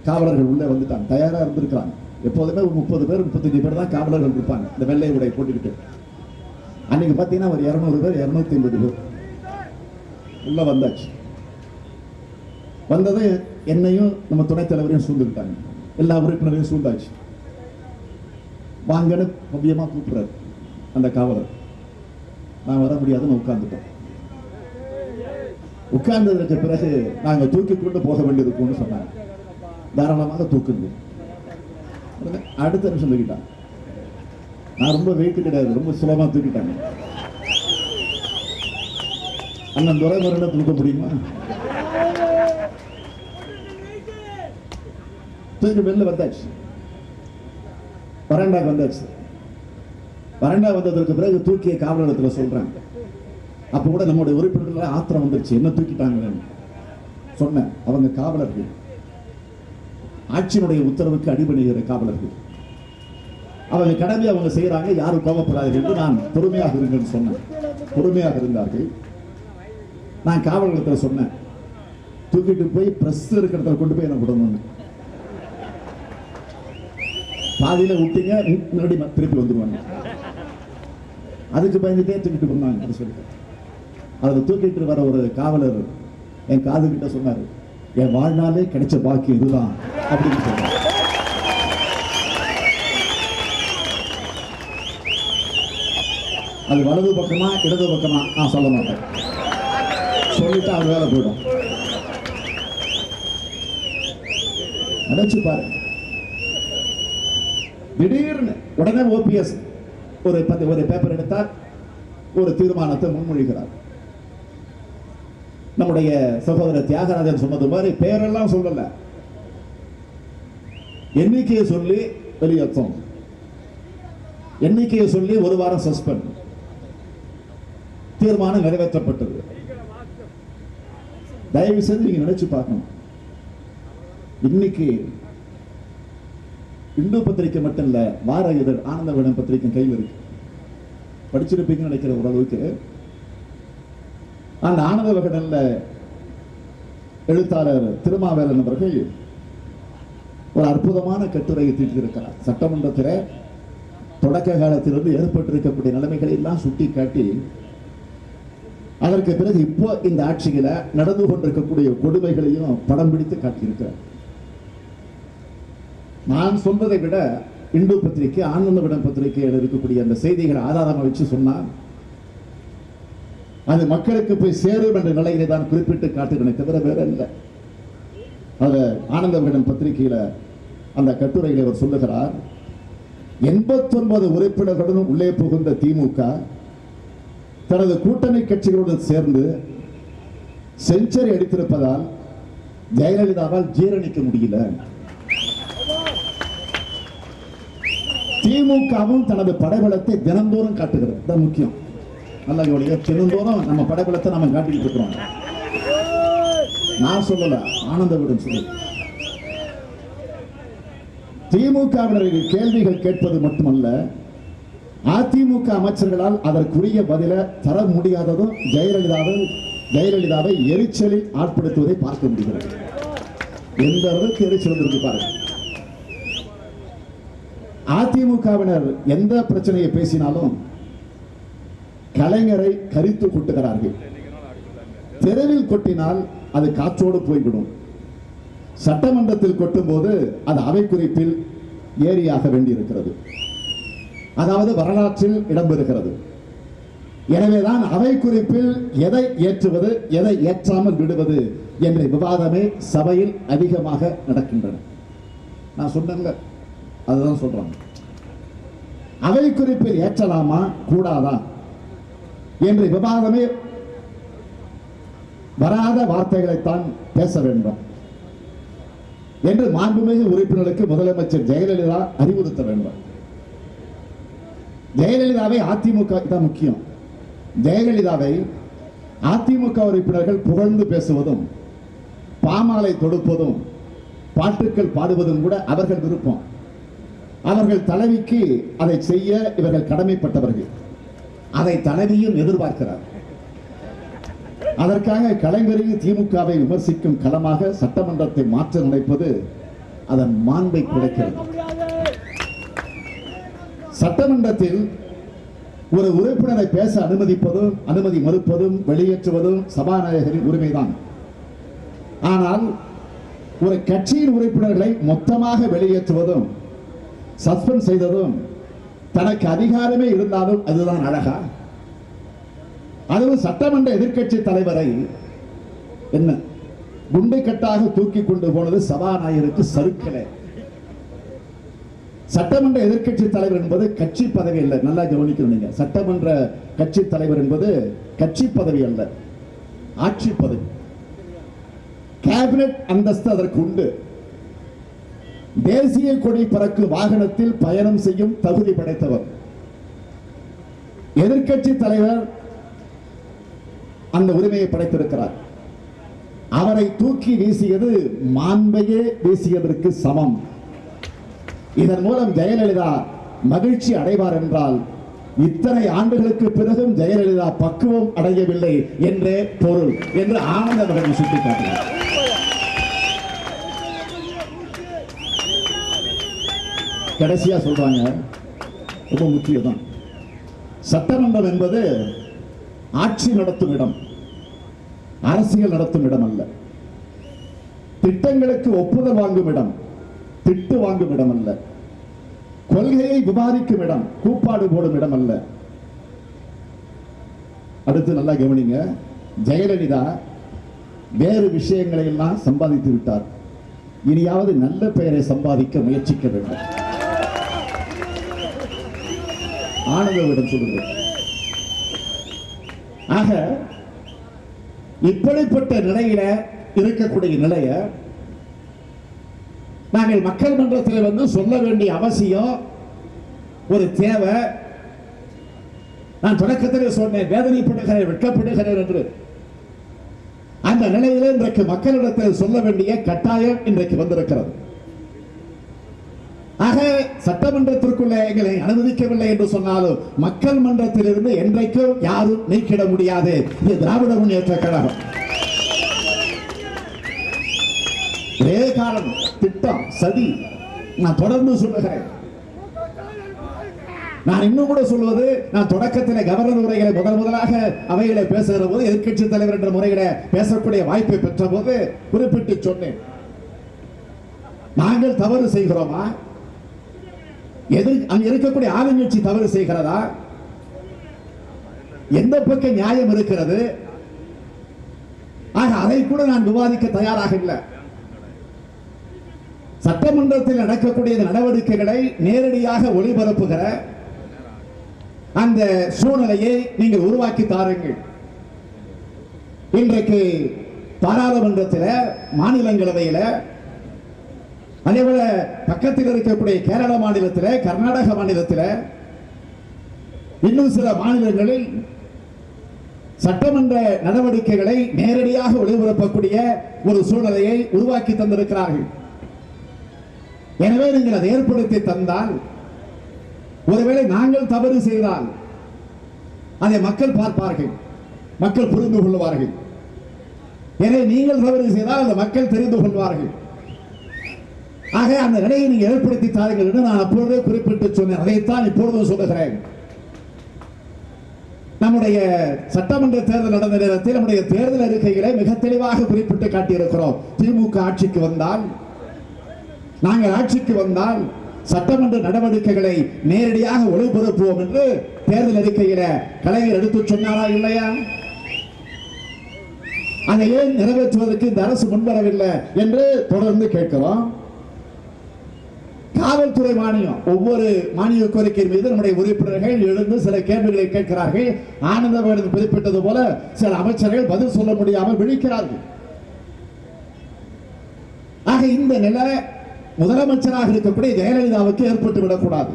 காவலர்கள் உள்ளே வந்துட்டாங்க, தயாரா இருந்திருக்கிறாங்க. எப்போதுமே 30 பேர் 35 பேர் தான் காவலர்கள் இருப்பாங்க இந்த வெள்ளை உடை போட்டுக்கிட்டு. அன்னைக்கு பார்த்தீங்கன்னா ஒரு 200 பேர் 250 பேர் உள்ள வந்தாச்சு. வந்ததை என்னையும் நம்ம துணைத் தலைவரையும் சூழ்ந்துக்கிட்டாங்க, எல்லா உறுப்பினரையும் சூழ்ந்தாச்சு. வாங்கன்னு பவ்யமா கூப்பிடுறாரு அந்த காவலர். நான் வர முடியாதுன்னு உட்கார்ந்துட்டோம். உட்கார்ந்ததற்கு பிறகு நாங்கள் தூக்கி கொண்டு போக வேண்டியிருக்கும்னு சொன்னாங்க. தாராளமாக தூக்குங்க. அடுத்த நிமிஷம் தூக்கிட்டாங்க. நான் ரொம்ப வெயிட் கிடையாது, ரொம்ப சுலபமா தூக்கிட்டாங்க. அண்ணன் துரைமுருகனை தூக்க முடியுமா? தூக்கி வெளில வந்தாச்சு, வராண்டா வந்தாச்சு. வராண்டா வந்ததற்கு பிறகு தூக்கிய காவலத்தில் சொல்றாங்க. அப்ப கூட நம்முடைய உறுப்பினர்கள் ஆத்திரம் வந்துருச்சு, என்ன தூக்கிட்டாங்கன்னு சொன்ன. அவங்க காவலர்கள், ஆட்சியினுடைய உத்தரவுக்கு அடிபணிகிற காவலர்கள், அவங்க கடமை அவங்க செய்யறாங்க, யாரும் கோபப்படாதீர்கள் என்று நான் பொறுமையாக இருங்கன்னு சொன்னேன். பொறுமையாக இருந்தார்கள். நான் காவலத்தில் சொன்னேன், தூக்கிட்டு போய் பிரஸ் இருக்கிறத கொண்டு போய் என்ன விடணும், பாதியில விட்டீங்க திருப்பி வந்துருவாங்க. அதுக்கு பயந்துட்டே தூக்கிட்டு போனாங்க சொல்லிட்டு அதில் தூக்கிட்டு வர ஒரு காவலர் என் காது கிட்ட சொன்னார், என் வாழ்நாளே கிடைச்ச பாக்கி இதுதான் அப்படின்னு சொன்னார். அது வலது பக்கமா இடது பக்கமா நான் சொல்ல மாட்டேன், சொல்லிட்டு அது வேலை போயிடும். நினைச்சு பாரு, திடீர்னு உடனே ஓபிஎஸ் ஒரு பேப்பர் எடுத்தார், ஒரு தீர்மானத்தை முன்மொழிகிறார். நம்முடைய சகோதரர் தியாகராஜன் சொன்னது மாதிரி பெயரெல்லாம் சொல்லல, எண்ணிக்கையை சொல்லி வெளியேற்றம், எண்ணிக்கையை சொல்லி ஒரு வாரம் சஸ்பெண்ட். தீர்மானம் நிறைவேற்றப்பட்டது. தயவு செய்து நீங்க நினைச்சு பார்க்கணும், இன்னைக்கு இந்து பத்திரிகை மட்டும் இல்ல, வார இதழ் ஆனந்த விகடன் பத்திரிகை கையில் இருக்கு, படிச்சிருப்பீங்கன்னு நினைக்கிற ஓரளவுக்கு. அந்த ஆனந்த விகடன்ல எழுத்தாளர் திருமாவேலன் அவர்கள் ஒரு அற்புதமான கட்டுரையை தீர்த்திருக்கிறார். சட்டமன்றத்தில் தொடக்க காலத்திலிருந்து ஏற்பட்டிருக்கக்கூடிய நிலைமைகளை எல்லாம் சுட்டி காட்டி, அதற்கு பிறகு இப்போ இந்த ஆட்சியில நடந்து கொண்டிருக்கக்கூடிய கொடுமைகளையும் படம் பிடித்து காட்டியிருக்கிறார். நான் சொல்வதை விட இந்து பத்திரிகை ஆனந்த விகடன் பத்திரிகையில் இருக்கக்கூடிய அந்த செய்திகளை ஆதாரமாக வச்சு சொன்னா அது மக்களுக்கு போய் சேரும் என்ற நிலையிலே தான் குறிப்பிட்டு காட்டுகிறேன், தவிர வேற இல்லை. அது ஆனந்த விகடன் பத்திரிகையில அந்த கட்டுரையில் அவர் சொல்லுகிறார், 89 உறுப்பினர்களுடன் உள்ளே புகுந்த திமுக தனது கூட்டணி கட்சிகளோடு சேர்ந்து செஞ்சுரி அடித்திருப்பதால் ஜெயலலிதாவால் ஜீரணிக்க முடியல. திமுகவும் தனது படைபலத்தை தினந்தோறும் காட்டுகிறது, முக்கியம். நல்ல கவனிங்க, தினந்தோறும் நம்ம படைபலத்தை நம்ம காட்டிட்டு இருக்கிறோம். நான் சொல்லல, ஆனந்த விகடன் சொல்லு. திமுகவினருக்கு கேள்விகள் கேட்பது மட்டுமல்ல, அதிமுக அமைச்சர்களால் அதற்குரிய பதில தர முடியாததும் ஜெயலலிதாவை எரிச்சலில் ஆட்படுத்துவதை பார்க்க முடிகிறது. எந்த அளவுக்கு எரிச்சல் இருக்கு பாருங்க. அதிமுகவினர் எந்த பிரச்சனையை பேசினாலும் கலைஞரை கரித்து கொட்டுகிறார்கள். தெருவில் கொட்டினால் அது காற்றோடு போய்விடும், சட்டமன்றத்தில் கொட்டும் போது அது அவை குறிப்பில் ஏறியாக வேண்டியிருக்கிறது, அதாவது வரலாற்றில் இடம்பெறுகிறது. எனவேதான் அவை குறிப்பில் எதை ஏற்றுவது எதை ஏற்றாமல் விடுவது என்ற விவாதமே சபையில் அதிகமாக நடக்கின்றன. நான் சொன்னேங்க, அதுதான் சொல்றாங்க. அவை குறிப்பில் ஏற்றலாமா கூடாதா என்ற விவாதமே வராத வார்த்தைகளைத்தான் பேச வேண்டும் என்று மாண்புமிகு உறுப்பினர்களுக்கு முதலமைச்சர் ஜெயலலிதா அறிவுறுத்த வேண்டும். ஜெயலலிதாவை அதிமுக தான் முக்கியம். ஜெயலலிதாவை அதிமுக உறுப்பினர்கள் புகழ்ந்து பேசுவதும் பாமாலை தொடுப்பதும் பாட்டுக்கள் பாடுவதும் கூட அவர்கள் விருப்பம். அவர்கள் தலைவிக்கு அதை செய்ய இவர்கள் கடமைப்பட்டவர்கள். அதை தலைவியும் எதிர்பார்க்கிறார். அதற்காக கலைஞரையும் திமுகவை விமர்சிக்கும் களமாக சட்டமன்றத்தை மாற்ற நினைப்பது அதன் மாண்பை குறைக்கிறது. சட்டமன்றத்தில் ஒரு உறுப்பினரை பேச அனுமதிப்பதும் அனுமதி மறுப்பதும் வெளியேற்றுவதும் சபாநாயகரின் உரிமைதான். ஆனால் ஒரு கட்சியின் உறுப்பினர்களை மொத்தமாக வெளியேற்றுவதும் சஸ்பெண்ட் செய்ததும் தனக்கு அதிகாரமே இருந்தாலும் அதுதான் அழகா? அதுவும் சட்டமன்ற எதிர்க்கட்சி தலைவரை என்ன குண்டை கட்டாக தூக்கி கொண்டு போனது சபாநாயகருக்கு சறுக்கலை. சட்டமன்ற எதிர்க்கட்சி தலைவர் என்பது கட்சி பதவி அல்ல, நல்லா கவனிக்கணும் நீங்க. சட்டமன்ற கட்சி தலைவர் என்பது கட்சி பதவி அல்ல, ஆட்சி பதவி. கேபினட் அந்தஸ்து அதற்கு உண்டு. தேசிய கொடி பறக்கும் வாகனத்தில் பயணம் செய்யும் தகுதி படைத்தவர். எதிர்க்கட்சி தலைவர் அந்த உரிமையை படைத்திருக்கிறார். அவரை தூக்கி வீசியது மாண்பையே வீசியதற்கு சமம். இதன் மூலம் ஜெயலலிதா மகிழ்ச்சி அடைவார் என்றால் இத்தனை ஆண்டுகளுக்கு பிறகும் ஜெயலலிதா பக்குவம் அடையவில்லை என்றே பொருள் என்று ஆனந்த விகடன் சுட்டிக்காட்டினார். கடைசியா சொல்றாங்க, ரொம்ப முக்கியம். சட்டமன்றம் என்பது ஆட்சி நடத்தும் இடம், அரசியல் நடத்தும் இடம் அல்ல. திட்டங்களுக்கு ஒப்புதல் வாங்கும் இடம், திட்டு வாங்கும் இடம் அல்ல. கொள்கையை விவாதிக்கும் இடம், கூப்பாடு போடும் இடம் அல்ல. அடுத்து நல்லா கவனிங்க. ஜெயலலிதா வேறு விஷயங்களை எல்லாம் சம்பாதித்து விட்டார். இனியாவது நல்ல பெயரை சம்பாதிக்க முயற்சிக்க வேண்டும். ஆனந்தவிடம் சொல்லுங்கள். ஆக இப்படிப்பட்ட நிலையில இருக்கக்கூடிய நிலைய நாங்கள் மக்கள் மன்றத்தில் வந்து சொல்ல வேண்டிய அவசியம் ஒரு தேவை. நான் தொடக்கத்தில் சொன்னேன், வேதனைப்படுகிறேன், வெட்கப்படுகிறேன் என்று. அந்த நிலையில இன்றைக்கு மக்களிடத்தில் சொல்ல வேண்டிய கட்டாயம் இன்றைக்கு வந்திருக்கிறது. ஆக சட்டமன்றத்திற்குள்ள எங்களை அனுமதிக்கவில்லை என்று சொன்னாலும் மக்கள் மன்றத்தில் இருந்து என்றைக்கும் யாரும் நீக்கிட முடியாது. இது திராவிட முன்னேற்ற கழகம். ஒரே காரணம், திட்டம், சதி. நான் தொடர்ந்து சொல்லுகிறேன். நான் இன்னும் கூட சொல்வது, நான் தொடக்கத்தில் கவர்னர் உரைகளை முதலாக அவையில பேசுகிற போது எதிர்கட்சி தலைவர் என்ற முறையில பேசக்கூடிய வாய்ப்பை பெற்ற போது குறிப்பிட்டு சொன்னேன், நாங்கள் தவறு செய்கிறோமா? அங்க இருக்கக்கூடிய ஆளுங்கட்சி தவறு செய்கிறதா? எந்த பக்கம் நியாயம் இருக்கிறது? ஆக அதை கூட நான் விவாதிக்க தயாராக இல்லை. சட்டமன்றத்தில் நடக்கக்கூடிய நடவடிக்கைகளை நேரடியாக ஒளிபரப்புகிற அந்த சூழ்நிலையை நீங்கள் உருவாக்கி தாருங்கள். இன்றைக்கு பாராளுமன்றத்தில், மாநிலங்களவையில், அதேபோல பக்கத்தில் இருக்கக்கூடிய கேரள மாநிலத்தில், கர்நாடக மாநிலத்தில், இன்னும் சில மாநிலங்களில் சட்டமன்ற நடவடிக்கைகளை நேரடியாக ஒளிபரப்பக்கூடிய ஒரு சூழ்நிலையை உருவாக்கி தந்திருக்கிறார்கள். எனவே நீங்கள் அதை ஏற்படுத்தி தந்தால், ஒருவேளை நாங்கள் தவறு செய்தால் அதை மக்கள் பார்ப்பார்கள், மக்கள் புரிந்து கொள்வார்கள். எனவே நீங்கள் தவறு செய்தால் அந்த மக்கள் தெரிந்து கொள்வார்கள். ஆக அந்த நிலையை நீங்கள் ஏற்படுத்தி தாருங்கள் என்று நான் அப்பொழுதே குறிப்பிட்டு சொன்னேன். அதைத்தான் இப்பொழுதும் சொல்லுகிறேன். நம்முடைய சட்டமன்ற தேர்தல் நடந்த நேரத்தில் நம்முடைய தேர்தல் அறிக்கைகளை மிக தெளிவாக குறிப்பிட்டு காட்டியிருக்கிறோம். திமுக ஆட்சிக்கு வந்தால், நாங்கள் ஆட்சிக்கு வந்தால் சட்டமன்ற நடவடிக்கைகளை நேரடியாக ஒளிபரப்புவோம் என்று தேர்தல் அறிக்கையில கலைஞர் எடுத்து சொன்னாரா இல்லையா? அதை ஏன் நிறைவேற்றுவதற்கு இந்த அரசு முன்வரவில்லை என்று தொடர்ந்து கேட்கிறோம். காவல்துறை மானியம், ஒவ்வொரு மானிய கோரிக்கை மீது நம்முடைய உறுப்பினர்கள் எழுந்து சில கேள்விகளை கேட்கிறார்கள். ஆனந்தவர்கள் குறிப்பிட்டது போல சில அமைச்சர்கள் பதில் சொல்ல முடியாமல் விழிக்கிறார்கள். ஆக இந்த நிலை முதலமைச்சராக இருக்கக்கூடிய ஜெயலலிதாவுக்கு ஏற்பட்டு விடக்கூடாது.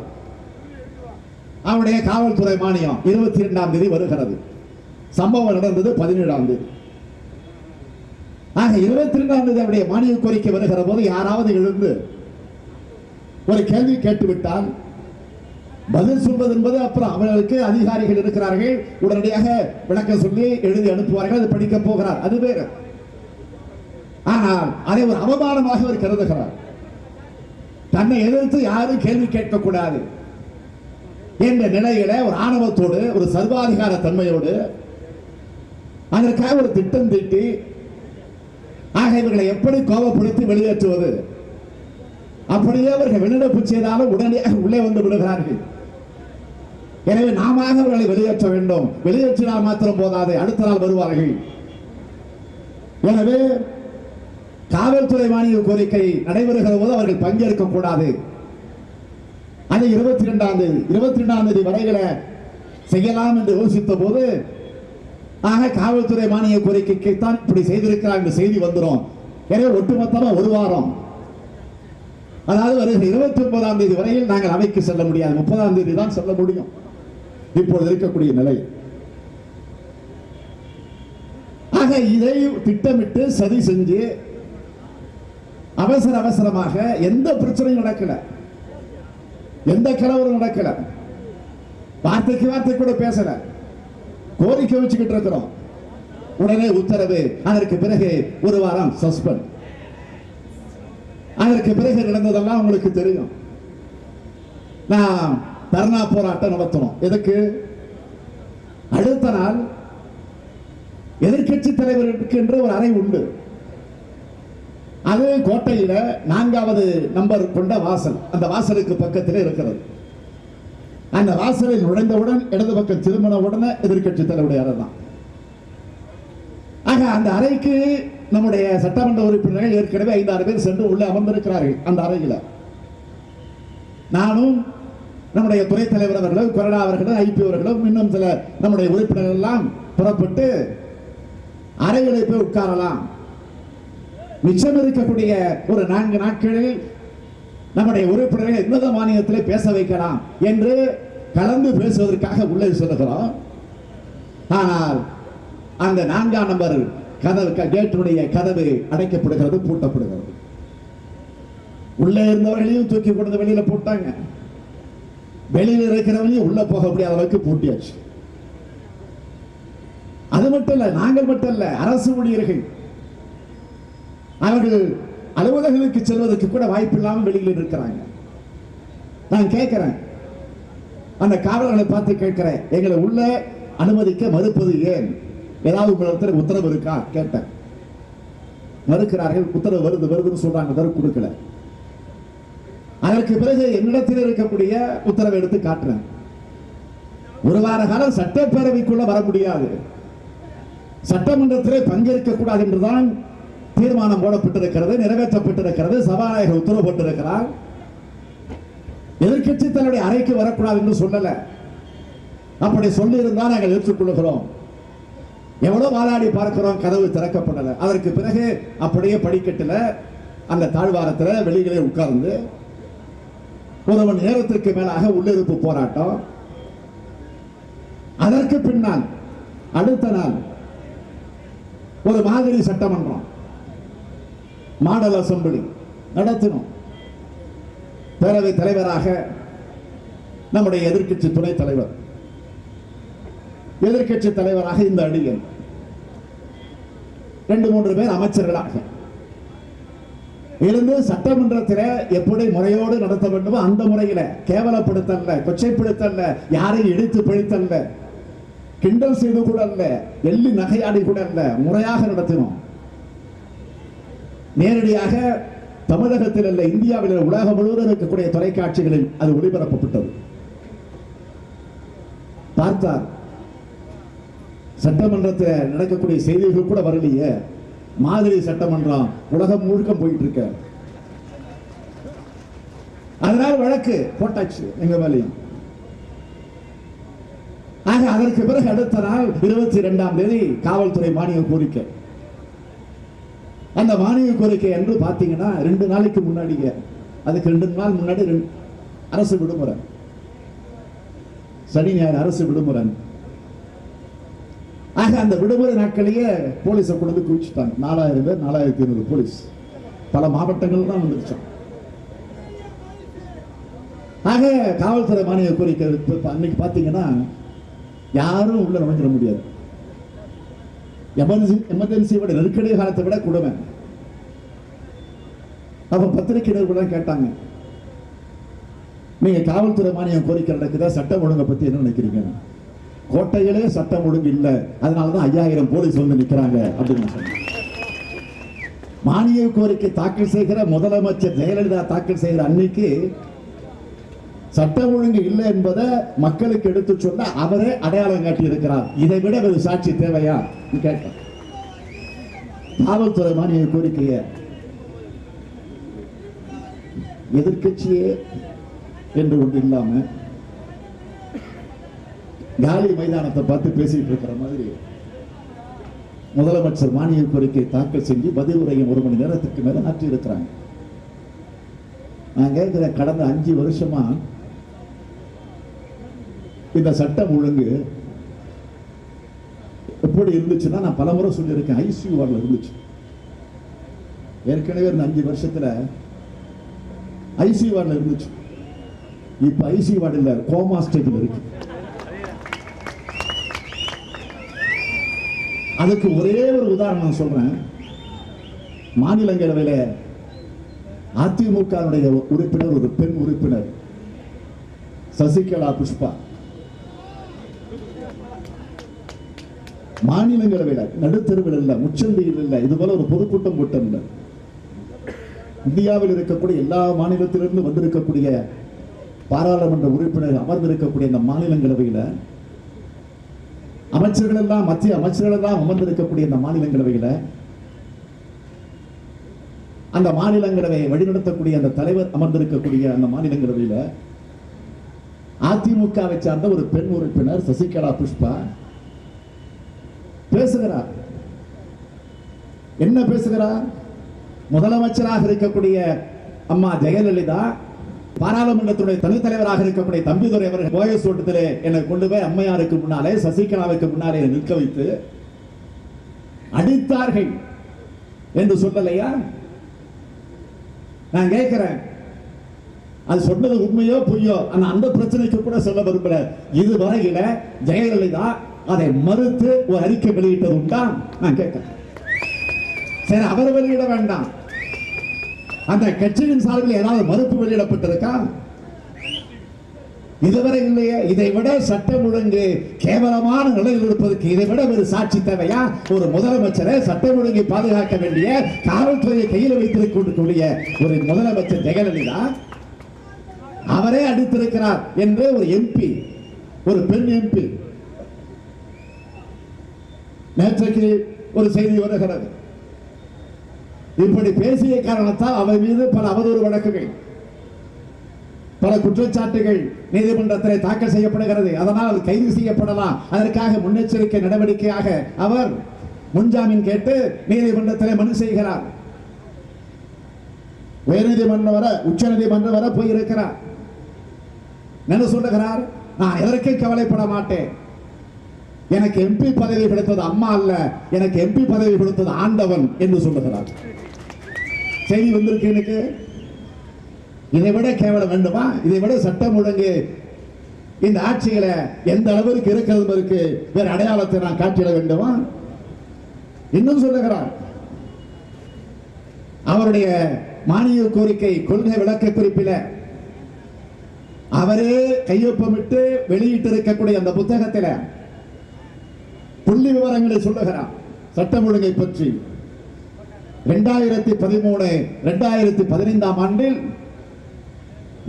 அவருடைய காவல்துறை மானியம் 22ஆம் தேதி வருகிறது. சம்பவம் நடந்தது 17ஆம் தேதி. ஆக 22ஆம் தேதி அவருடைய மானிய கோரிக்கை வருகிற போது யாராவது எழுந்து ஒரு கேள்வி கேட்டுவிட்டால் பதில் சொல்வது என்பது அப்புறம் அவர்களுக்கு அதிகாரிகள் இருக்கிறார்கள், உடனடியாக விளக்கம் சொல்லி எழுதி அனுப்புவார்கள், அது படிக்க போகிறார், அது வேறு. ஆனால் அதை ஒரு அவமானமாக அவர் கருதுகிறார். தன்னை எதிர்த்து யாரும் கேள்வி கேட்கக்கூடாது என்ற நிலையில ஒரு ஆணவத்தோடு, ஒரு சர்வாதிகார தன்மையோடு அதற்காக ஒரு திட்டம் தீட்டி, ஆக இவர்களை எப்படி கோபப்படுத்தி வெளியேற்றுவது, அப்படியே அவர்கள் வெளிநடப்பு செய்தாலும் உடனடியாக உள்ளே வந்து விடுகிறார்கள். எனவே நாம அவர்களை வெளியேற்ற வேண்டும். வெளியேற்றினால் மாத்திரம் போதாது, அடுத்த நாள் வருவார்கள். எனவே காவல்துறை மானிய கோரிக்கை நடைபெறுகிற போது அவர்கள் பங்கேற்க கூடாது. அதை 22ஆம் தேதி வரையில செய்யலாம் என்று யோசித்த போது, ஆக காவல்துறை மானிய கோரிக்கைக்கு தான் இப்படி செய்திருக்கிறார் என்று செய்தி வந்துடும். எனவே ஒட்டுமொத்தமா ஒரு வாரம், அதாவது வருகிற 29ஆம் தேதி வரையில் நாங்கள் அவைக்கு செல்ல முடியாது. 30ஆம் தேதி தான் செல்ல முடியும் இப்பொழுது இருக்கக்கூடிய நிலை. ஆக இதை திட்டமிட்டு சதி செஞ்சு அவசரமாக, எந்த பிரச்சனையும் நடக்கல, எந்த கலவரம் நடக்கல, வார்த்தைக்கு வார்த்தை கூட பேசல, கோரிக்கை வச்சுக்கிட்டு இருக்கிறோம். உடனே உத்தரவு. அதற்கு பிறகு ஒரு வாரம் சஸ்பெண்ட். அதற்கு பிறகு நடந்ததெல்லாம் உங்களுக்கு தெரியும். நான் தர்ணா போராட்டம் நடத்தணும். எதுக்கு? அடுத்த நாள் எதிர்க்கட்சி தலைவருக்கு என்று ஒரு அறை உண்டு. அது கோட்டையில 4வது நம்பர் கொண்ட வாசல். அந்த வாசலுக்கு பக்கத்தில் இருக்கிறது. அந்த வாசலில் நுழைந்தவுடன் இடது பக்கம் திரும்பின உடனே எதிர்க்கட்சி தலைவருடைய அறை தான். ஆக அந்த அறைக்கு நம்முடைய சட்டமன்ற உறுப்பினர்கள் ஏற்கனவே 5-6 பேர் சென்று உள்ளே அமர்ந்திருக்கிறார்கள். அந்த அறையில் நானும் நம்முடைய துணைத் தலைவர் அவர்களும், கொறடா அவர்களும், ஐபி அவர்களும், இன்னும் சில நம்முடைய உறுப்பினர்கள் எல்லாம் புறப்பட்டு அறைகளை போய் உட்காரலாம். மிச்சம் இருக்கக்கூடிய ஒரு 4 நாட்களில் நம்முடைய உறுப்பினர்கள் எந்த மாநிலத்திலே பேச வைக்கலாம் என்று கலந்து பேசுவதற்காக உள்ளே செல்கிறோம். ஆனால் அந்த 4ஆம் நம்பர் கதவு, கேட்டினுடைய கதவு அடைக்கப்படுகிறது, பூட்டப்படுகிறது. உள்ளே இருந்தவர்களையும் தூக்கி கொண்டு வெளியில போட்டாங்க. வெளியில் இருக்கிறவங்களையும் உள்ள போக முடியாத அளவுக்கு பூட்டியாச்சு. அது மட்டும் இல்ல, நாங்கள் மட்டும் இல்ல, அரசு ஊழியர்கள் அவர்கள் அலுவலகங்களுக்கு செல்வதற்கு கூட வாய்ப்பு இல்லாமல் வெளியில் இருக்கிறாங்க. நான் கேட்கிறேன், அந்த காவலர்களை பார்த்து கேட்கிறேன், எங்களை உள்ள அனுமதிக்க மறுப்பது ஏன்? ஏதாவது உங்களிடத்தில் உத்தரவு இருக்கா கேட்டேன். மறுக்கிறார்கள். உத்தரவு வருதுன்னு சொல்றாங்க, கொடுக்கல. அதற்கு பிறகு என்னிடத்தில் இருக்கக்கூடிய உத்தரவை எடுத்து காட்டுறேன். ஒரு வார காலம் சட்டப்பேரவைக்குள்ள வர முடியாது, சட்டமன்றத்திலே பங்கேற்க கூடாது என்றுதான் தீர்மானம் போடப்பட்டிருக்கிறது, நிறைவேற்றப்பட்டிருக்கிறது, சபாநாயகர் உத்தரவு போட்டிருக்கிறார். எதிர்க்கட்சி தன்னுடைய அறைக்கு வரக்கூடாது என்று சொல்லல. அப்படி சொல்லி இருந்தால் நாங்கள் ஏற்றுக்கொள்கிறோம். எவ்வளவு வாதாடி பார்க்கிறோம், கதவு திறக்கப்படல. அதற்கு பிறகு அப்படியே படிக்கட்டில் அந்த தாழ்வாரத்தில் வெளியிலே உட்கார்ந்து 1 மணி நேரத்திற்கு மேலாக உள்ளிருப்பு போராட்டம். அதற்கு பின்னால் அடுத்த நாள் ஒரு மாதிரி சட்டமன்றம், மாடல் அசம்பிளி நடத்தினோம். பேரவை தலைவராக நம்முடைய எதிர்க்கட்சி துணைத் தலைவர், எதிர்க்கட்சி தலைவராக இந்த அடிகள், 2-3 பேர் அமைச்சர்களாக இருந்து சட்டமன்றத்தில் எப்படி முறையோடு நடத்த வேண்டுமோ அந்த முறையில், கேவலப்படுத்தல்ல, கொச்சைப்படுத்தல்ல, யாரையும் இடித்து பிழைத்தல்ல, கிண்டல் செய்து கூட அல்ல, எள்ளி நகையாடி கூட அல்ல, முறையாக நடத்தினோம். நேரடியாக தமிழகத்தில் அல்ல, இந்தியாவில், உலகம் முழுவதும் இருக்கக்கூடிய தொலைக்காட்சிகளில் அது ஒளிபரப்பப்பட்டது. பார்த்தார், சட்டமன்றத்தில் நடக்கக்கூடிய செய்திகள் கூட வரலையே, மாதிரி சட்டமன்றம் உலகம் முழுக்க போயிட்டு இருக்க. அதனால் வழக்கு போட்டாச்சு எங்க மேலையும். ஆக அதற்கு பிறகு அடுத்த நாள் 22ஆம் தேதி காவல்துறை மானிய கோரிக்கை. அந்த மானிய கோரிக்கை என்று பார்த்தீங்கன்னா 2 நாளைக்கு முன்னாடியே, அதுக்கு 2 நாள் முன்னாடி அரசு விடுமுறை, சனி ஞாயிறு அரசு விடுமுறை. ஆக அந்த விடுமுறை நாட்களிலேயே போலீஸை கொண்டு குவிச்சுட்டாங்க. 4000 பேர், 4500 போலீஸ், பல மாவட்டங்கள் தான் வந்துருச்சோம். ஆக காவல்துறை மானிய கோரிக்கை அன்னைக்கு பார்த்தீங்கன்னா யாரும் உள்ள நுழைஞ்சிட முடியாது. எமர்ஜென்சியோட நெருக்கடி காலத்தை விட கொடுமை. அப்ப பத்திரிகையாளர்கள் கேட்டாங்க, நீங்க காவல்துறை மானியம் கோரிக்கை நடக்குதா, சட்டம் ஒழுங்கை பத்தி என்ன நினைக்கிறீங்க? கோட்டையிலே சட்டம் ஒழுங்கு இல்லை, அதனாலதான் 5000 போலீஸ் வந்து நிக்கிறாங்க அப்படின்னு சொன்னாங்க. மானிய கோரிக்கை தாக்கல் செய்கிற முதலமைச்சர் ஜெயலலிதா தாக்கல் செய்கிற அன்னைக்கு சட்டம் ஒழுங்கு இல்லை என்பதை மக்களுக்கு எடுத்து சொல்ல அவரே அடையாளம் காட்டி இருக்கிறார். இதை விட ஒரு சாட்சி தேவையா கேட்ட காவல்துறை மானிய கோரிக்கைய எதிர்க்கட்சியே என்று ஒன்று இல்லாம காலி மைதானத்தை பார்த்து பேசிட்டு இருக்கிற மாதிரி முதலமைச்சர் மானிய கோரிக்கை தாக்கல் செஞ்சு பதில் உரையும் 1 மணி நேரத்துக்கு மேல ஆற்றி இருக்கிறாங்க. நான் கேட்கிற, கடந்த 5 வருஷமா இந்த சட்டம் ஒழுங்கு எப்படி இருந்துச்சுன்னா, நான் பலமுறை சொல்லியிருக்கேன், ஐசியூ வார்டில் இருந்துச்சு. ஏற்கனவே இந்த 5 வருஷத்துல ஐசியூ வார்டில் இருந்துச்சு. இப்ப ஐசியூ வார்டு இல்ல, கோமா ஸ்டேஜில் இருக்கு. அதுக்கு ஒரே ஒரு உதாரணம் சொல்றேன். மாநிலங்களவையில அதிமுக உறுப்பினர், ஒரு பெண் உறுப்பினர் சசிகலா புஷ்பா, மாநிலங்களவையில் நடுத்தருவில் இல்ல, முச்சந்தியில் இல்ல, இது போல ஒரு பொதுக்கூட்டம் கூட்டம் இல்லை. இந்தியாவில் இருக்கக்கூடிய எல்லா மாநிலத்திலிருந்து வந்திருக்கக்கூடிய பாராளுமன்ற உறுப்பினர் அமர்ந்திருக்கக்கூடிய இந்த மாநிலங்களவையில் அமைச்சர்கள் எல்லாம், மத்திய அமைச்சர்கள் எல்லாம் அமர்ந்திருக்கக்கூடிய இந்த மாநிலங்களவையில் அந்த மாநிலங்களவையை வழிநடத்தக்கூடிய அந்த தலைவர் அமர்ந்திருக்கக்கூடிய அந்த மாநிலங்களவையில் அதிமுகவை சார்ந்த ஒரு பெண் உறுப்பினர் சசிகலா புஷ்பா பேசுகிறார். என்ன பேசுகிறார்? முதலமைச்சராக இருக்கக்கூடிய அம்மா ஜெயலலிதா, பாராளுமன்றத்துடைய துணைத் தலைவராக இருக்கக்கூடிய தம்பிதுரை அவர்கள் போயஸ் தோட்டத்திலே என்னை கொண்டு போய் அம்மையாருக்கு முன்னாலே, சசிகலாவுக்கு முன்னாலே நிற்க வைத்து அடித்தார்கள் என்று சொல்லலையா? நான் கேட்கிறேன், அது சொன்னது உண்மையோ பொய்யோ அந்த பிரச்சனைக்கு கூட சொல்ல விரும்பல. இதுவரையில ஜெயலலிதா அதை மறுத்து ஒரு அறிக்கை வெளியிட்டது உண்டா? நான் கேட்கிறேன். சரி, அவர் வெளியிட வேண்டாம், அந்த கட்சியின் சார்பில் ஏதாவது மறுப்பு வெளியிடப்பட்டிருக்கா? இதுவரை இல்லையே. இதை விட சட்டம் ஒழுங்கு கேவலமான நிலையில் இருப்பதற்கு இதை விட ஒரு சாட்சி தேவையா? ஒரு முதலமைச்சரை சட்டம் ஒழுங்கை பாதுகாக்க வேண்டிய காவல்துறையை கையில் வைத்திருக்கக்கூடிய ஒரு முதலமைச்சர் ஜெயலலிதா அவரே அடித்திருக்கிறார் என்று ஒரு எம்பி, ஒரு பெண் எம்பி, நேற்றைக்கு ஒரு செய்தி வருகிறது. இப்படி பேசிய காரணத்தால் அவர் மீது பல அவதூறு வழக்குகள், பல குற்றச்சாட்டுகள் நீதிமன்றத்தில் தாக்கல் செய்யப்படுகிறது. அதனால் அது கைது செய்யப்படலாம். அதற்காக முன்னெச்சரிக்கை நடவடிக்கையாக அவர் முன்ஜாமீன் கேட்டு நீதிமன்றத்தில் மனு செய்கிறார். உயர்நீதிமன்றம் வர, உச்ச நீதிமன்றம் வர போயிருக்கிறார். என்ன சொல்லுகிறார்? நான் எதற்கு கவலைப்பட மாட்டேன், எனக்கு எம்பி பதவி கொடுத்தது அம்மா அல்ல, எனக்கு எம்பி பதவி கொடுத்தது ஆண்டவன் என்று சொல்லுகிறார். செய்தி வந்திருக்கு எனக்கு. இதை விட கேவலம் வேண்டுமா? இதை விட சட்டம் ஒழுங்கு இந்த ஆட்சியில எந்த அளவிற்கு இருக்கிறது வேற அடையாளத்தை நான் காட்டிட வேண்டுமா? இன்னும் சொல்லுகிறார், அவருடைய மானிய கோரிக்கை கொள்கை விளக்க குறிப்பில அவரே கையொப்பமிட்டு வெளியிட்டு இருக்கக்கூடிய அந்த புத்தகத்தில் புள்ளி விவரங்களை சொல்லுகிறார். சட்டம் ஒழுங்கை பற்றி 2013 2015 ஆண்டில்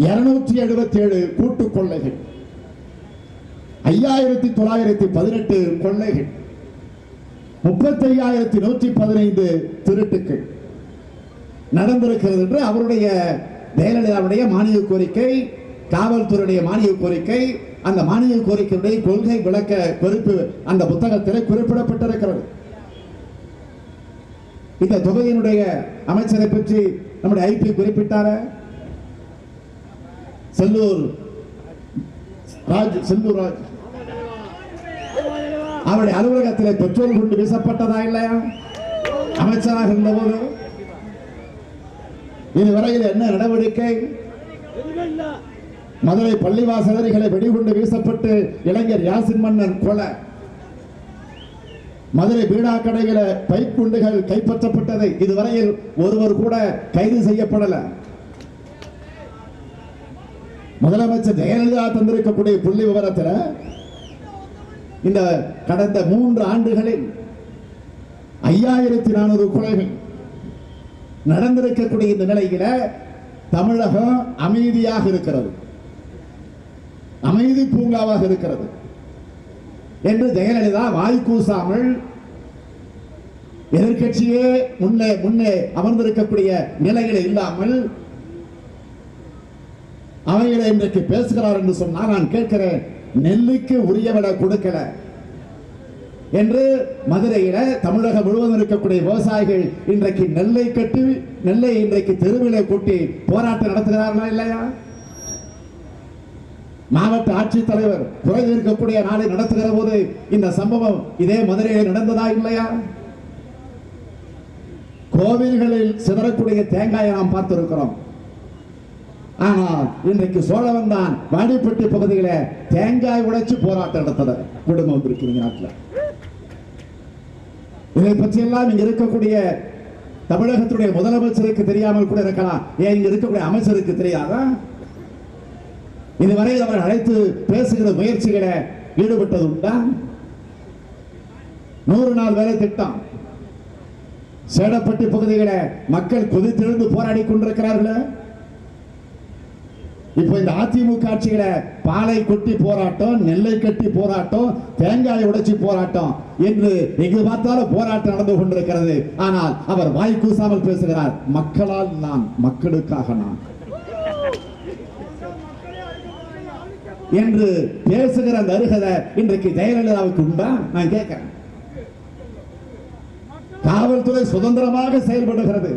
277 கூட்டு கொள்ளைகள், 5918 கொள்ளைகள், 35115 திருட்டுக்கள் நடந்திருக்கிறது என்று அவருடைய ஜெயலலிதாவுடைய மானிய கோரிக்கை, காவல்துறையுடைய மானிய கோரிக்கை, அந்த மானிய கோரிக்கையுடைய கொள்கை விளக்க குறிப்பு அந்த புத்தகத்தில் குறிப்பிடப்பட்டிருக்கிறது. இந்த தொகுதியினுடைய அமைச்சரை பற்றி நம்முடைய ஐபி குறிப்பிட்டார, செல்லூர் ராஜ், அவருடைய அலுவலகத்தில் பெட்ரோல் குண்டு வீசப்பட்டதா இல்லையா அமைச்சராக இருந்தபோது? இதுவரையில் என்ன நடவடிக்கை? மதுரை பள்ளிவாசலர்களை வெடிகுண்டு வீசப்பட்டு இளைஞர் யாசின் மன்னன் கொலை, மதுரை பீடா கடைகளை பைப் குண்டுகள் கைப்பற்றப்பட்டதை இதுவரையில் ஒருவர் கூட கைது செய்யப்படல. முதலமைச்சர் ஜெயலலிதா தந்திருக்கக்கூடிய புள்ளி விவரத்தில் இந்த கடந்த 3 ஆண்டுகளில் 5400 கொலைகள் நடந்திருக்கக்கூடிய இந்த நிலையில தமிழகம் அமைதியாக இருக்கிறது, அமைதி பூங்காவாக இருக்கிறது என்று ஜெயலலிதா வாய் கூசாமல் எதிர்கட்சியே முன்னே அமர்ந்திருக்கக்கூடிய நிலையில இல்லாமல் அவைகளை இன்றைக்கு பேசுகிறார் என்று சொன்னால் நான் கேட்கிறேன், நெல்லுக்கு உரிய விலை கொடுக்கல என்று மதுரையில தமிழகம் முழுவதும் இருக்கக்கூடிய விவசாயிகள் இன்றைக்கு நெல்லை இன்றைக்கு தெருவிலே கூட்டி போராட்டம் நடத்துகிறார்களா இல்லையா? மாவட்ட ஆட்சித்தலைவர் குறை இருக்கக்கூடிய நாளை நடத்துகிற போது இந்த சம்பவம் இதே மதுரையில் நடந்ததா இல்லையா? கோவில்களில் சிதறக்கூடிய தேங்காயை நாம் பார்த்திருக்கிறோம். ஆனால் இன்றைக்கு சோழவன் தான் வாடிப்பட்டி பகுதியில தேங்காய் உடைச்சு போராட்டம் நடத்துற குடும்பம் வந்திருக்கிறீங்க நாட்டில். இதை பற்றி எல்லாம் இங்க இருக்கக்கூடிய தமிழகத்துடைய முதலமைச்சருக்கு தெரியாமல் கூட இருக்கலாம். ஏன் இங்க இருக்கக்கூடிய அமைச்சருக்கு தெரியாதா? இதுவரை அவர் அழைத்து பேசுகிற முயற்சிகளை ஈடுபட்டது உண்டா? 100 நாள் வேலை திட்டம் சேடப்பட்டி பகுதிகளை மக்கள் கொதித்தெழுந்து போராடி கொண்டிருக்கிறார்கள். இப்ப இந்த அதிமுக ஆட்சியில பாலை கொட்டி போராட்டம், நெல்லை கட்டி போராட்டம், தேங்காய் உடைச்சி போராட்டம் என்று எங்கு பார்த்தாலும் போராட்டம் நடந்து கொண்டிருக்கிறது. ஆனால் அவர் வாய் கூசாமல் பேசுகிறார். மக்களால் நான், மக்களுக்காக நான் என்று பேசுகிற அந்த அருகதை இன்றைக்கு ஜெயலலிதாவுக்கு உண்டா? நான் கேட்கிறேன். காவல்துறை சுதந்திரமாக செயல்படுகிறது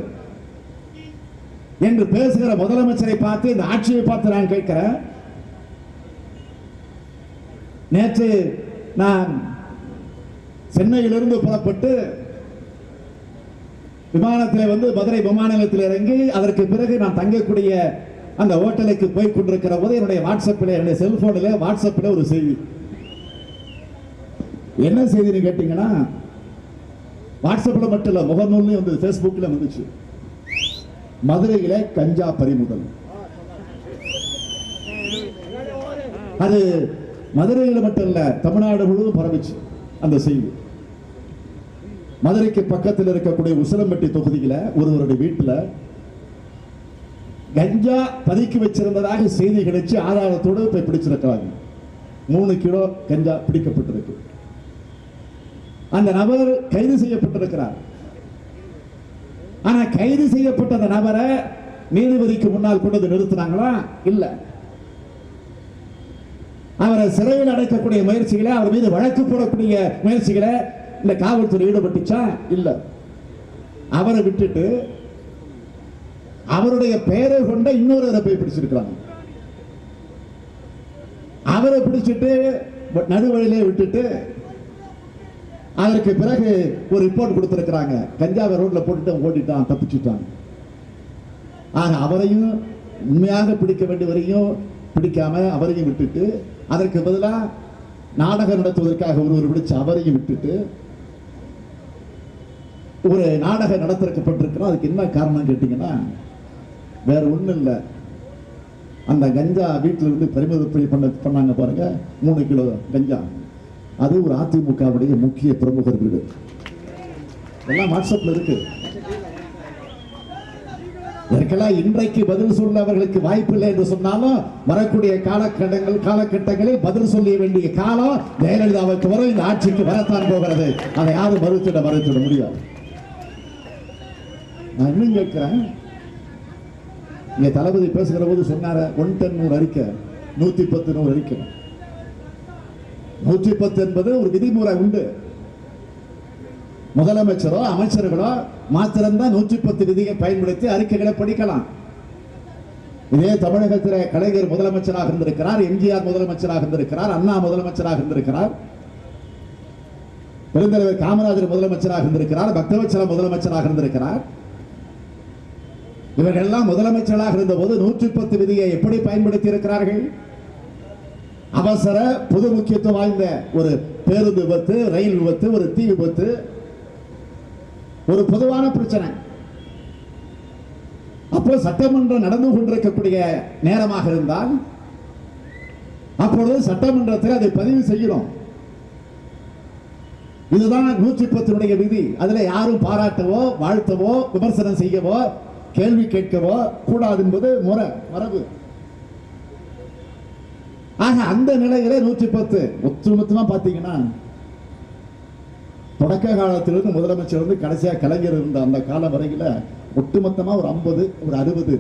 என்று பேசுகிற முதலமைச்சரை பார்த்து, இந்த ஆட்சியை பார்த்து நான் கேட்கிறேன். நேற்று நான் சென்னையிலிருந்து புறப்பட்டு விமானத்தில் வந்து மதுரை விமான நிலையத்தில் இறங்கி அதற்கு பிறகு நான் தங்கக்கூடிய அந்த ஹோட்டலுக்கு போய் கொண்டிருக்கிற போது என்னுடைய வாட்ஸ்அப்பில், என்னுடைய செல்போனில் வாட்ஸ்அப்பில் ஒரு செய்தி. என்ன செய்தின்னு கேட்டீங்கன்னா, வாட்ஸ்அப்பில் மட்டும் இல்லை, முகநூல்லையும் வந்து, ஃபேஸ்புக்கில் வந்துச்சு. மதுரையில கஞ்சா பறிமுதல். அது மதுரையில் மட்டும் இல்ல, தமிழ்நாடு முழுவதும் பரவிச்சு அந்த செய்தி. மதுரைக்கு பக்கத்தில் இருக்கக்கூடிய உசிலம்பட்டி தொகுதியில ஒருவருடைய வீட்டில் கஞ்சா பதுக்கி வச்சிருந்ததாக செய்தி கிடைச்சு ஆதாரத்தோடு போய் பிடிச்சிருக்கிறாங்க. 3 கிலோ கஞ்சா பிடிக்கப்பட்டிருக்கு. அந்த நபர் கைது செய்யப்பட்டிருக்கிறார். ஆனா கைது செய்யப்பட்ட அந்த நபரை நீதிபதிக்கு முன்னால் கொண்டு நிறுத்தினாங்களா? இல்ல. அவரை சிறையில் அடைக்கக்கூடிய முயற்சிகளை, அவர் மீது வழக்கு போடக்கூடிய முயற்சிகளை இந்த காவல்துறை ஈடுபட்டுச்சா? இல்ல. அவரை விட்டுட்டு அவருடைய பெயரை கொண்ட இன்னொரு போய் பிடிச்சிருக்கிறாங்க. அவரை பிடிச்சிட்டு நடுவழியிலே விட்டுட்டு அதற்கு பிறகு ஒரு ரிப்போர்ட் கொடுத்திருக்கிறாங்க. கஞ்சாவை ரோட்ல போட்டுட்டு ஓடிட்டான், தப்பிச்சுட்டான். ஆக அவரையும் உண்மையாக பிடிக்க வேண்டியவரையும் பிடிக்காம அவரையும் விட்டுட்டு, அதற்கு பதிலாக நாடகம் நடத்துவதற்காக ஒருவர் பிடிச்சு அவரையும் விட்டுட்டு ஒரு நாடகம் நடத்திருக்கப்பட்டிருக்கிறோம். அதுக்கு என்ன காரணம் கேட்டீங்கன்னா, வேற ஒண்ணும் இல்லை. அந்த கஞ்சா வீட்டில் இருந்து பறிமுதல் பண்ணாங்க பாருங்க, 3 கிலோ கஞ்சா. அது ஒரு அதிமுகவுடைய முக்கிய பிரமுகர் வீடு. எல்லாம் வாட்ஸ்அப்ல இருக்கு. இதற்கெல்லாம் இன்றைக்கு பதில் சொல்ல அவர்களுக்கு வாய்ப்பு இல்லை என்று சொன்னாலும், வரக்கூடிய காலகட்டங்களில் பதில் சொல்ல வேண்டிய காலம் ஜெயலலிதாவுக்கு வரும், இந்த ஆட்சிக்கு வரத்தான் போகிறது. அதை யாரும் மறுத்திட முடியாது. நான் இன்னும் கேட்கிறேன், இங்க தளபதி பேசுகிற போது சொன்னார 110 100 அறிக்கை, 110 100 அறிக்கை. 110 என்பது ஒரு விதிமுறை உண்டு. முதலமைச்சரோ அமைச்சர்களோ மாத்திரம்தான் 110 விதியை பயன்படுத்தி அறிக்கைகளை படிக்கலாம். இதே தமிழகத்தில் கலைஞர் முதலமைச்சராக இருந்திருக்கிறார், எம்ஜிஆர் முதலமைச்சராக இருந்திருக்கிறார், அண்ணா முதலமைச்சராக இருந்திருக்கிறார், பெருந்தலைவர் காமராஜர் முதலமைச்சராக இருந்திருக்கிறார், பக்தவச்சலம் முதலமைச்சராக இருந்திருக்கிறார். இவர்கள் எல்லாம் முதலமைச்சராக இருந்த போது 110 விதியை எப்படி பயன்படுத்தி இருக்கிறார்கள்? அவசர பொது முக்கியத்துவம் வாய்ந்த ஒரு பேருந்து விபத்து, ரயில் விபத்து, ஒரு தீ விபத்து, ஒரு பொதுவான பிரச்சனை, அப்போ சட்டமன்றம் நடந்து கொண்டிருக்கக்கூடிய நேரமாக இருந்தால் அப்பொழுது சட்டமன்றத்தில் அதை பதிவு செய்கிறோம். இதுதான் 110 விதி. அதுல யாரும் பாராட்டவோ வாழ்த்தவோ விமர்சனம் செய்யவோ கேள்வி கேட்கவோ கூடாது என்பது மரபு. ஆக அந்த நிலையில 110 ஒட்டுமொத்தமா பாத்தீங்கன்னா, தொடக்க காலத்திலிருந்து முதலமைச்சர் வந்து கடைசியா கலைஞர் இருந்த அந்த காலம் வரையில ஒட்டுமொத்தமா ஒரு 50 ஒரு 60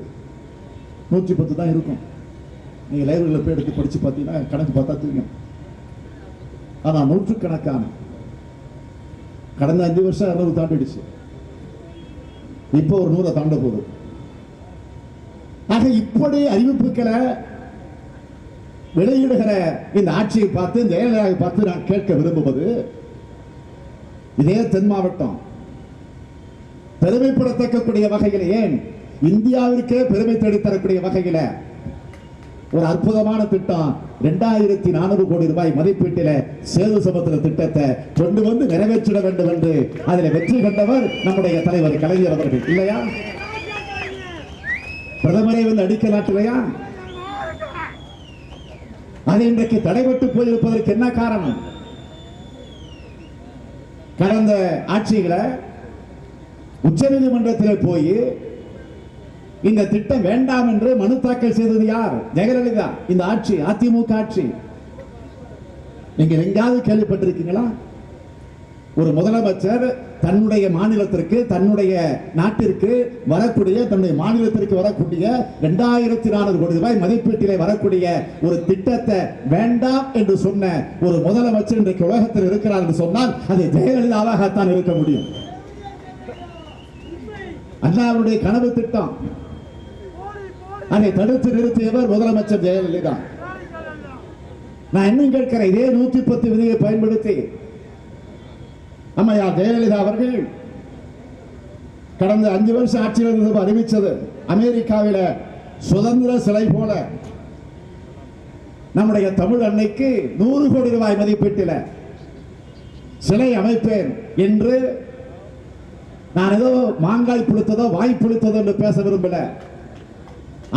110 தான் இருக்கும். நீங்க லைப்ரரியில போய் எடுத்து படிச்சு பார்த்தீங்கன்னா கணக்கு பார்த்தா தெரியும். ஆனா நூற்றுக்கணக்கான கடந்த 5 வருஷம் 200 தாண்டிடுச்சு. இப்போ ஒரு 100 தாண்ட போகுது. ஆக இப்படி அறிவிப்புகளை வெளியிடுகிற இந்த ஆட்சியை பார்த்து, இந்த ஜெயலலிதாவை பார்த்து நான் கேட்க விரும்புவது, இதே தென் மாவட்டம் பெருமைப்படத்தக்கக்கூடிய வகையில், ஏன் இந்தியாவிற்கே பெருமை தேடித்தரக்கூடிய வகையில் ஒரு அற்புதமான திட்டம், 2400 கோடி ரூபாய் மதிப்பீட்டில சேது சமுத்திர திட்டத்தை கொண்டு வந்து நிறைவேற்றிட வேண்டும் என்று அதில் வெற்றி கண்டவர் நம்முடைய தலைவர் கலைஞர் அவர்கள் இல்லையா? பிரதமரை வந்து அடிக்கல் நாட்டலையா? அது இன்றைக்கு தடைபட்டு போயிருப்பதற்கு என்ன காரணம்? கடந்த ஆட்சிகளை உச்சநீதிமன்றத்தில் போய் இந்த திட்டம் வேண்டாம் என்று மனு தாக்கல் செய்தது யார்? ஜெயலலிதா. இந்த ஆட்சி அதிமுக ஆட்சி. நீங்க எங்காவது கேள்விப்பட்டிருக்கீங்களா? ஒரு முதலமைச்சர் தன்னுடைய மாநிலத்திற்கு, தன்னுடைய நாட்டிற்கு வரக்கூடிய, தன்னுடைய மாநிலத்திற்கு வரக்கூடிய 2400 கோடி ரூபாய் மதிப்பீட்டிலே வரக்கூடிய ஒரு திட்டத்தை வேண்டாம் என்று சொன்ன ஒரு முதலமைச்சர் இன்றைக்கு உலகத்தில் இருக்கிறார் என்று சொன்னால் அது ஜெயலலிதாவாகத்தான் இருக்க முடியும். அண்ணாவுடைய கனவு திட்டம், அதை தடுத்து நிறுத்தியவர் முதலமைச்சர் ஜெயலலிதா. நான் இன்னும் கேட்கிறேன், இதே 110 விதியை பயன்படுத்தி அம்மையார் ஜெயலலிதா அவர்கள் கடந்த 5 வருஷம் ஆட்சியில் இருந்து அறிவித்தது, அமெரிக்காவில சுதந்திர சிலை போல நம்முடைய தமிழ் அன்னைக்கு 100 கோடி ரூபாய் மதிப்பீட்டில் சிலை அமைப்பேன் என்று. நான் ஏதோ மாங்காய் புளித்ததோ வாய் புளித்ததோ என்று பேச விரும்பல,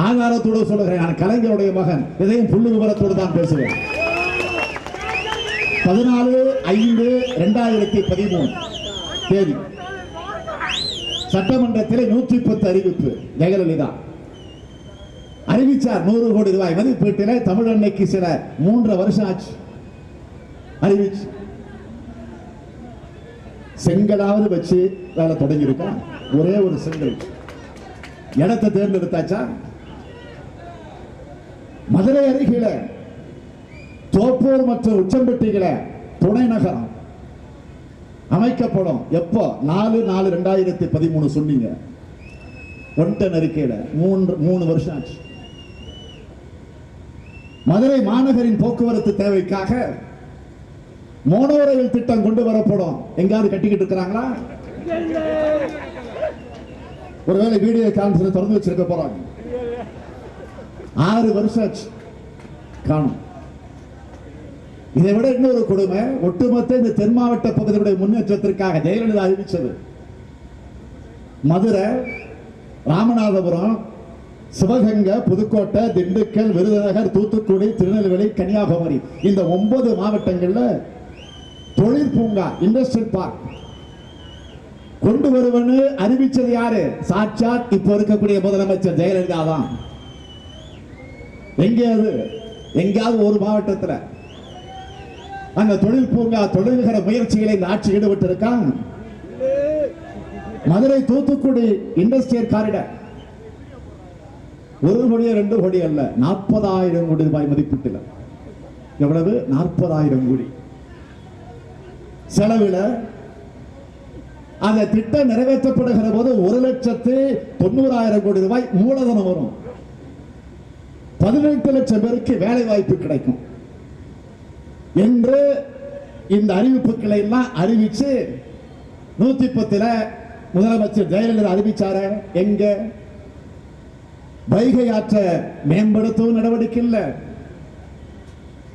ஆதாரத்தோடு சொல்லுகிறேன். நான் கலைஞருடைய மகன், இதையும் புள்ளி விவரத்தோடு தான் பேசுவேன். 14/5/2013 தேதி சட்டமன்றத்தில் 110 அறிவிப்பு. ஜெயலலிதா அறிவிச்சார் 100 கோடி ரூபாய் மதிப்பீட்டில் தமிழ் அன்னைக்கு சில 3 வருஷம் ஆச்சு அறிவிச்சு. செங்கலாவது வச்சு வேலை தொடங்கி இருக்கோம். ஒரே ஒரு செங்கல். இடத்தை தேர்ந்தெடுத்தாச்சா? மதுரை அருகில தோப்பூர் மற்றும் உச்சம்பட்டிகளை துணை நகரம் அமைக்கப்படும். எப்போ? 4/4/2013 சொன்னீங்க. 1 டன் அறிக்கையில 3 வருஷம் ஆச்சு. மதுரை மாநகரின் போக்குவரத்து தேவைக்காக மோனோ ரயில் திட்டம் கொண்டு வரப்படும். எங்காவது கட்டிக்கிட்டு இருக்கிறாங்களா? ஒருவேளை வீடியோ கான்ஃபரன்ஸ் திறந்து வச்சிருக்க போறாங்க. 6 வருஷம் ஆச்சு, காணும். இதை விட இன்னொரு கொடுமை, ஒட்டுமொத்த இந்த தென் மாவட்ட பகுதியுடைய முன்னேற்றத்திற்காக ஜெயலலிதா அறிவிச்சது மதுரை, ராமநாதபுரம், சிவகங்கை, புதுக்கோட்டை, திண்டுக்கல், விருதுநகர், தூத்துக்குடி, திருநெல்வேலி, கன்னியாகுமரி, இந்த 9 மாவட்டங்கள்ல தொழிற்பூங்கா, இண்டஸ்ட்ரியல் பார்க் கொண்டு வருவன்னு அறிவிச்சது யாரு? சாட்சாத் இப்ப இருக்கக்கூடிய முதலமைச்சர் ஜெயலலிதா தான். எங்கேயாவது ஒரு மாவட்டத்தில் அந்த தொழில் பூங்கா, தொழில்கிற முயற்சிகளை இந்த ஆட்சி ஈடுபட்டு இருக்காங்க. மதுரை தூத்துக்குடி இண்டஸ்ட்ரியல் காரிடர் 1 கோடி 2 கோடி அல்ல, 40,000 கோடி ரூபாய் மதிப்பீட்டில். எவ்வளவு? 40,000 கோடி செலவில் அந்த திட்டம் நிறைவேற்றப்படுகிற போது 1,90,000 கோடி ரூபாய் மூலதனம் வரும். 18 லட்சம் பேருக்கு வேலை வாய்ப்பு கிடைக்கும் என்று இந்த அறிவிப்புகளை எல்லாம் அறிவிச்சு 110 முதலமைச்சர் ஜெயலலிதா அறிவிச்சார. எங்க? வைகை ஆற்ற மேம்படுத்தவும் நடவடிக்கை இல்லை.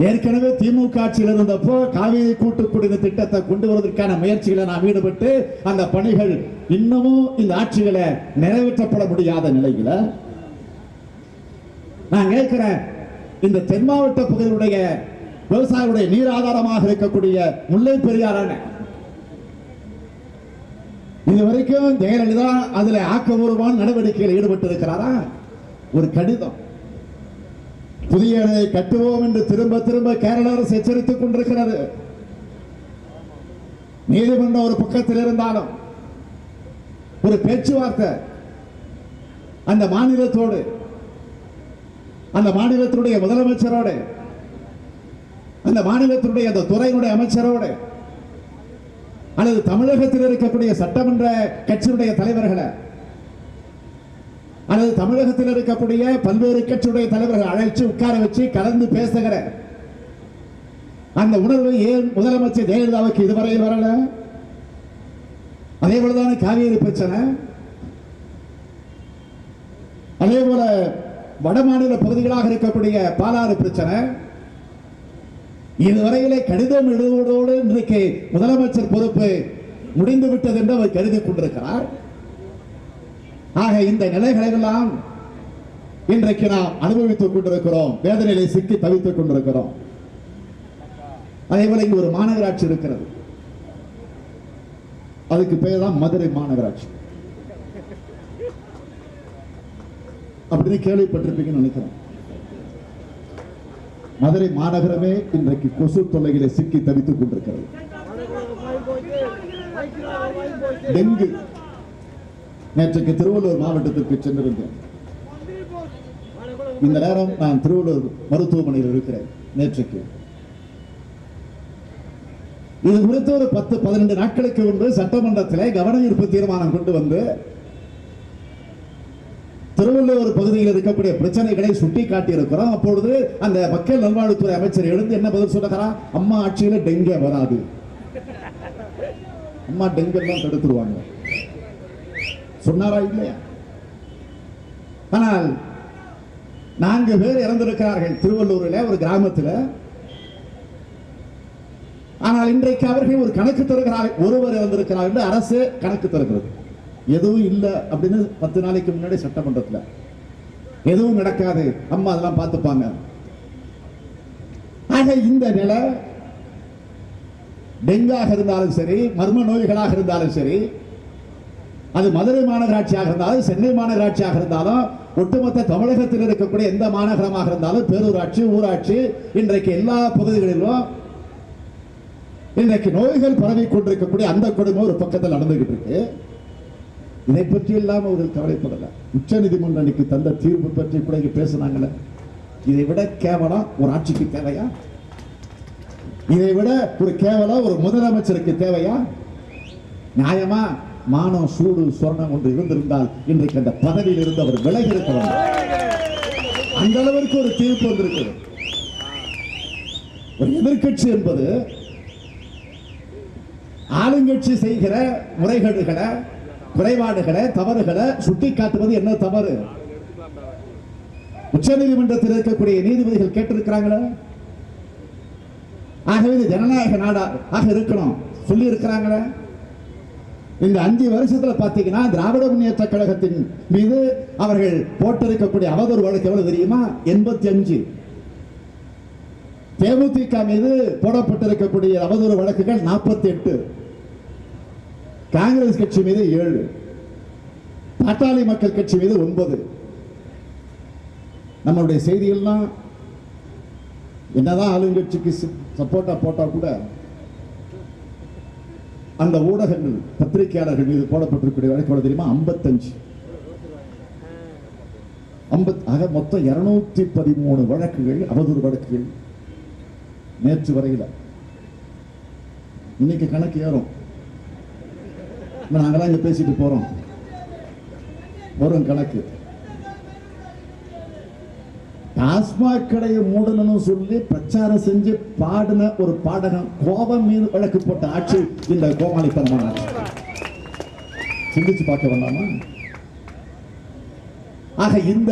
ஏற்கனவே திமுக ஆட்சியில் இருந்தப்போ காவிரி கூட்டு குடிநீர் திட்டத்தை கொண்டு வருவதற்கான முயற்சிகளை நாம் ஈடுபட்டு அந்த பணிகள் இன்னமும் இந்த ஆட்சிகளை நிறைவேற்றப்பட முடியாத நிலையில நான் கேட்கிறேன், இந்த தென் மாவட்ட பகுதியுடைய விவசாயிகளுடைய நீர் ஆதாரமாக இருக்கக்கூடிய முல்லை பெரியார் அணை இதுவரைக்கும் ஜெயலலிதா அதுல ஆக்கபூர்வமான நடவடிக்கையில் ஈடுபட்டு இருக்கிறாரா? ஒரு கடிதம், புதிய அணை கட்டுவோம் என்று திரும்ப திரும்ப கேரள அரசு எச்சரித்துக் கொண்டிருக்கிறது. நீதிமன்றம் ஒரு பக்கத்தில் இருந்தாலும் ஒரு பேச்சுவார்த்தை அந்த மாநிலத்தோடு, அந்த மாநிலத்தினுடைய முதலமைச்சரோடு, அந்த மாநிலத்தினுடைய அந்த துறையினுடைய அமைச்சரோடு, அல்லது தமிழகத்தில் இருக்கக்கூடிய சட்டமன்ற கட்சியுடைய தலைவர்களை, அல்லது தமிழகத்தில் இருக்கக்கூடிய பல்வேறு கட்சியுடைய தலைவர்கள் அழைச்சு உட்கார வச்சு கலந்து பேசுகிற அந்த உணர்வு ஏன் முதலமைச்சர் ஜெயலலிதாவுக்கு இதுவரையில் வரல? அதே போலதான காவிரி பிரச்சனை, அதே போல வடமாநில பகுதிகளாக இருக்கக்கூடிய பாலாறு பிரச்சனை, இதுவரையிலே கடிதம் எழுதுவதோடு இன்றைக்கு முதலமைச்சர் பொறுப்பு முடிந்து விட்டது என்று அவர் கருதி கொண்டிருக்கிறார். ஆக இந்த நிலைகளெல்லாம் இன்றைக்கு நாம் அனுபவித்துக் கொண்டிருக்கிறோம், வேதனையிலே சிக்கி தவித்துக் கொண்டிருக்கிறோம். அதே போல இங்கு ஒரு மாநகராட்சி இருக்கிறது, அதுக்கு பேர் தான் மதுரை மாநகராட்சி. அப்படின்னு கேள்விப்பட்டிருப்பீங்கன்னு நினைக்கிறேன். மதுரை மாநகரமே இன்றைக்கு கொசு தொல்லைகளை சிக்கி தவித்துக் கொண்டிருக்கிறது. டெங்கு. நேற்றுக்கு திருவள்ளூர் மாவட்டத்திற்கு சென்றிருந்தேன். இந்த நேரம் நான் திருவள்ளூர் மருத்துவமனையில் இருக்கிறேன். நேற்றுக்கு இது குறித்து ஒரு 10-12 நாட்களுக்கு முன்பு சட்டமன்றத்தில் கவன ஈர்ப்பு தீர்மானம் கொண்டு வந்து திருவள்ளூர் பகுதியில் இருக்கக்கூடிய பிரச்சனைகளை சுட்டி காட்டி இருக்கிறோம். அப்பொழுது அந்த மக்கள் நல்வாழ்வுத்துறை அமைச்சர் எழுந்து என்ன பதில் சொல்லுகிறார்? அம்மா ஆட்சியில் டெங்கே வராது, அம்மா டெங்கு எல்லாம் தடுத்துருவாங்க சொன்னாரா இல்லையா? ஆனால் 4 பேர் இறந்திருக்கிறார்கள் திருவள்ளூரில் ஒரு கிராமத்தில். ஆனால் இன்றைக்கு அவர்கள் ஒரு கணக்கு தருகிறார்கள், ஒருவர் இறந்திருக்கிறார் என்று அரசு கணக்கு தருகிறது. எதுவும் இல்லை அப்படின்னு 10 நாளைக்கு முன்னாடி சட்டமன்றத்தில் எதுவும் நடக்காது, அம்மா அதெல்லாம் பார்த்துப்பாங்க. ஆக இந்த நிலை டெங்காக இருந்தாலும் சரி, மர்ம நோய்களாக இருந்தாலும் சரி, அது மதுரை மாநகராட்சியாக இருந்தாலும் சென்னை மாநகராட்சியாக இருந்தாலும் ஒட்டுமொத்த தமிழகத்தில் இருக்கக்கூடிய எந்த மாநகரமாக இருந்தாலும் பேரூராட்சி ஊராட்சி இன்றைக்கு எல்லா பகுதிகளிலும் இன்றைக்கு நோய்கள் பரவி கொண்டிருக்கக்கூடிய அந்த கொடுமை ஒரு பக்கத்தில் நடந்துகிட்டு இருக்கு. இதை பற்றி எல்லாம் அவர்கள் கவலைப்படல. உச்ச நீதிமன்றம் அன்னைக்கு தந்த தீர்ப்பு பற்றி கூட இங்க பேசினாங்களே, இதை விட கேவலம் ஒரு ஆட்சிக்கு தேவையா? இதை விட ஒரு கேவலம் ஒரு முதலமைச்சருக்கு தேவையா? நியாயமா மானம் சூடு சொர்ணம் ஒன்று இருந்திருந்தால் இன்றைக்கு அந்த பதவியில் இருந்து அவர் விலகி இருக்கிறார். அந்த அளவிற்கு ஒரு தீர்ப்பு வந்திருக்கிறது. ஒரு எதிர்க்கட்சி என்பது ஆளுங்கட்சி செய்கிற முறைகேடுகளை, குறைபாடுகளை, தவறுகளை சுட்டி காட்டுவது என்ன தவறு? உச்ச நீதிமன்றத்தில் இருக்கக்கூடிய நீதிபதிகள் கேட்டிருக்கிறாங்களா? ஆகவே இது ஜனநாயக நாடாக இருக்கணும் சொல்லி இருக்கிறாங்களா? இந்த 5 வருஷத்துல பாத்தீங்கன்னா திராவிட முன்னேற்ற கழகத்தின் மீது அவர்கள் போட்டிருக்கக்கூடிய அவதூறு வழக்கு எவ்வளவு தெரியுமா? 85. தேமுதிக மீது போடப்பட்டிருக்கக்கூடிய அவதூறு வழக்குகள் 48. காங்கிரஸ் கட்சி மீது 7, பாட்டாளி மக்கள் கட்சி மீது 9. நம்மளுடைய செய்திகள்லாம் என்னதான் ஆளுங்கட்சிக்கு சப்போர்ட்டா போட்டா கூட அந்த ஊடகங்கள் பத்திரிகையாளர்கள் மீது போடப்பட்டிருக்கிற வழக்கு தெரியுமா? 55. ஆக மொத்தம் 213 வழக்குகள், அவதூறு வழக்குகள் நேற்று வரையில். இன்னைக்கு கணக்கு ஏறும். நாங்களாம் இங்க பேசிட்டு போறோம், வரும் கணக்கு. டாஸ்மாக் கடையை மூடணும்னு சொல்லி பிரச்சாரம் செஞ்சு பாடின ஒரு பாடகன் கோபம் மீது வழக்கு போட்ட ஆட்சி இந்த கோமாளித்தனமான ஆட்சி. சிந்திச்சு பார்க்க வேண்டாமா? ஆக இந்த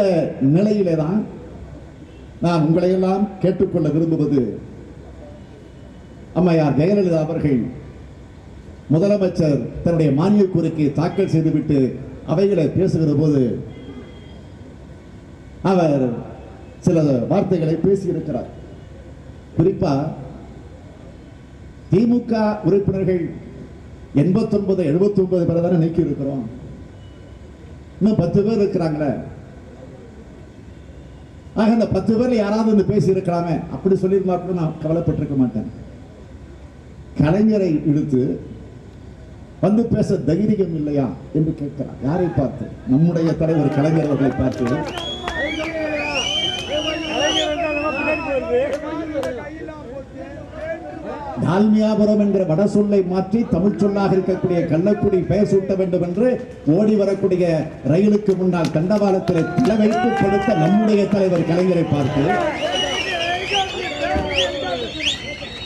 நிலையிலே தான் நான் உங்களை எல்லாம் கேட்டுக்கொள்ள விரும்புவது, அம்மையார் ஜெயலலிதா அவர்கள் முதலமைச்சர் தன்னுடைய மானிய கோரிக்கை தாக்கல் செய்துவிட்டு அவைகளை பேசுகிற போது அவர் சில வார்த்தைகளை பேசியிருக்கிறார். குறிப்பா திமுக உறுப்பினர்கள் 89-79 பேர் தானே நீக்கி இருக்கிறோம், இன்னும் 10 பேர் இருக்கிறாங்களே. ஆக இந்த 10 பேர்ல யாராவது வந்து பேசி இருக்கலாமே அப்படி சொல்லியிருந்தா கூட நான் கவலைப்பட்டிருக்க மாட்டேன். கலைஞரை இழுத்து வந்து பேச தைரியம் இல்லையா என்று கேட்கிறார். யாரை பார்த்து? நம்முடைய தலைவர் கலைஞர் அவர்களை பார்த்து. டால்மியாபுரம் என்கிற வட சொல்லை மாற்றி தமிழ் சொல்லாக இருக்கக்கூடிய கள்ளக்குடி பெயர் சூட்ட வேண்டும் என்று ஓடி வரக்கூடிய ரயிலுக்கு முன்னால் தண்டவாளத்தில் தலை வைத்து கொடுத்த நம்முடைய தலைவர் கலைஞரை பார்த்து,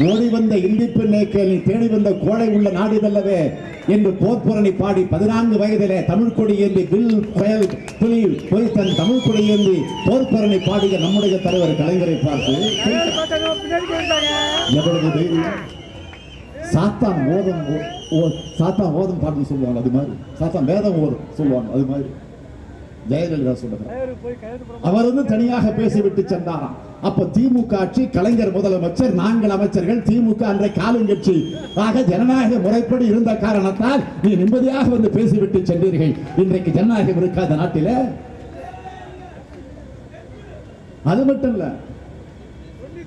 ஓடி வந்த இந்தி பெண்ணை கேள்வி தேடி வந்த கோழை உள்ள நாடு அல்லவே என்று போர்ப்புரணி பாடி 14 வயதிலே தமிழ் கொடி ஏந்தி வில் புயல் புலி போய் தன் தமிழ் கொடி ஏந்தி போர்ப்புரணி பாடிய நம்முடைய தலைவர் கலைஞரை பார்த்து எவ்வளவு தைரியம்! சாத்தான் ஓதம் பாட்டு சொல்லுவாங்க, அது மாதிரி சாத்தான் வேதம் ஓதும் சொல்லுவாங்க, அது மாதிரி ஜெயலலிதா சொல்லுகிறார். அவர் வந்து தனியாக பேசிவிட்டு சென்றாராம். அப்ப திமுக ஆட்சி, கலைஞர் முதலமைச்சர், நாங்கள் அமைச்சர்கள், திமுக அன்றைக்கு ஆளுங்கட்சி ஆக ஜனநாயக முறைப்படி இருந்த காரணத்தால் நீ நிம்மதியாக வந்து பேசிவிட்டு சென்றீர்கள். இன்றைக்கு ஜனநாயகம் இருக்காத நாட்டில. அது மட்டும் இல்ல,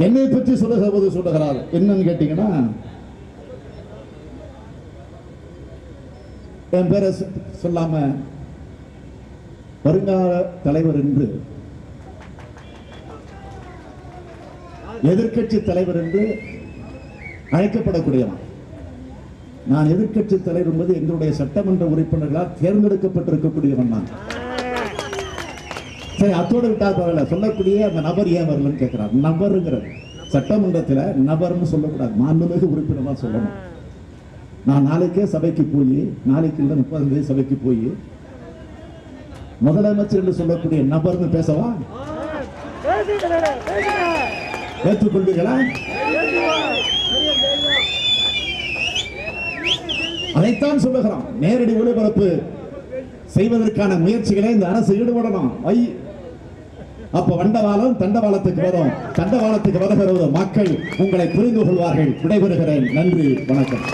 என்னை பற்றி சொல்லுகிற போது சொல்லுகிறார் என்னன்னு கேட்டீங்கன்னா, என் பேரை சொல்லாம வருங்கால தலைவர் என்று, எதிர்க்கட்சி தலைவர் என்று அழைக்கப்படக்கூடியவன். நான் எதிர்க்கட்சி தலைவர் என்பது எங்களுடைய சட்டமன்ற உறுப்பினர்களால் தேர்ந்தெடுக்கப்பட்டிருக்கக்கூடியவன் நான். சரி, அத்தோடு விட்டால் பரவாயில்ல. சொல்லக்கூடிய அந்த நபர் ஏன் வரலன்னு கேட்கிறார். நபருங்கிறது சட்டமன்றத்தில் நபர்னு சொல்லக்கூடாது, மாண்புமிகு உறுப்பினர் தான் சொல்லணும். நான் நாளைக்கே சபைக்கு போய், நாளைக்கு இல்லை 30ஆம் தேதி சபைக்கு போய் முதலமைச்சர் என்று சொல்லக்கூடிய நபர்னு பேசவா? ஏற்றுக்கொள்வீர்களா? அதைத்தான் சொல்லுகிறோம். நேரடி ஒளிபரப்பு செய்வதற்கான முயற்சிகளை இந்த அரசு ஈடுபடணும். அப்ப வண்டவாளம் தண்டவாளத்துக்கு வரும். தண்டவாளத்துக்கு வருகிற மக்கள் உங்களை புரிந்து கொள்வார்கள். விடைபெறுகிறேன். நன்றி, வணக்கம்.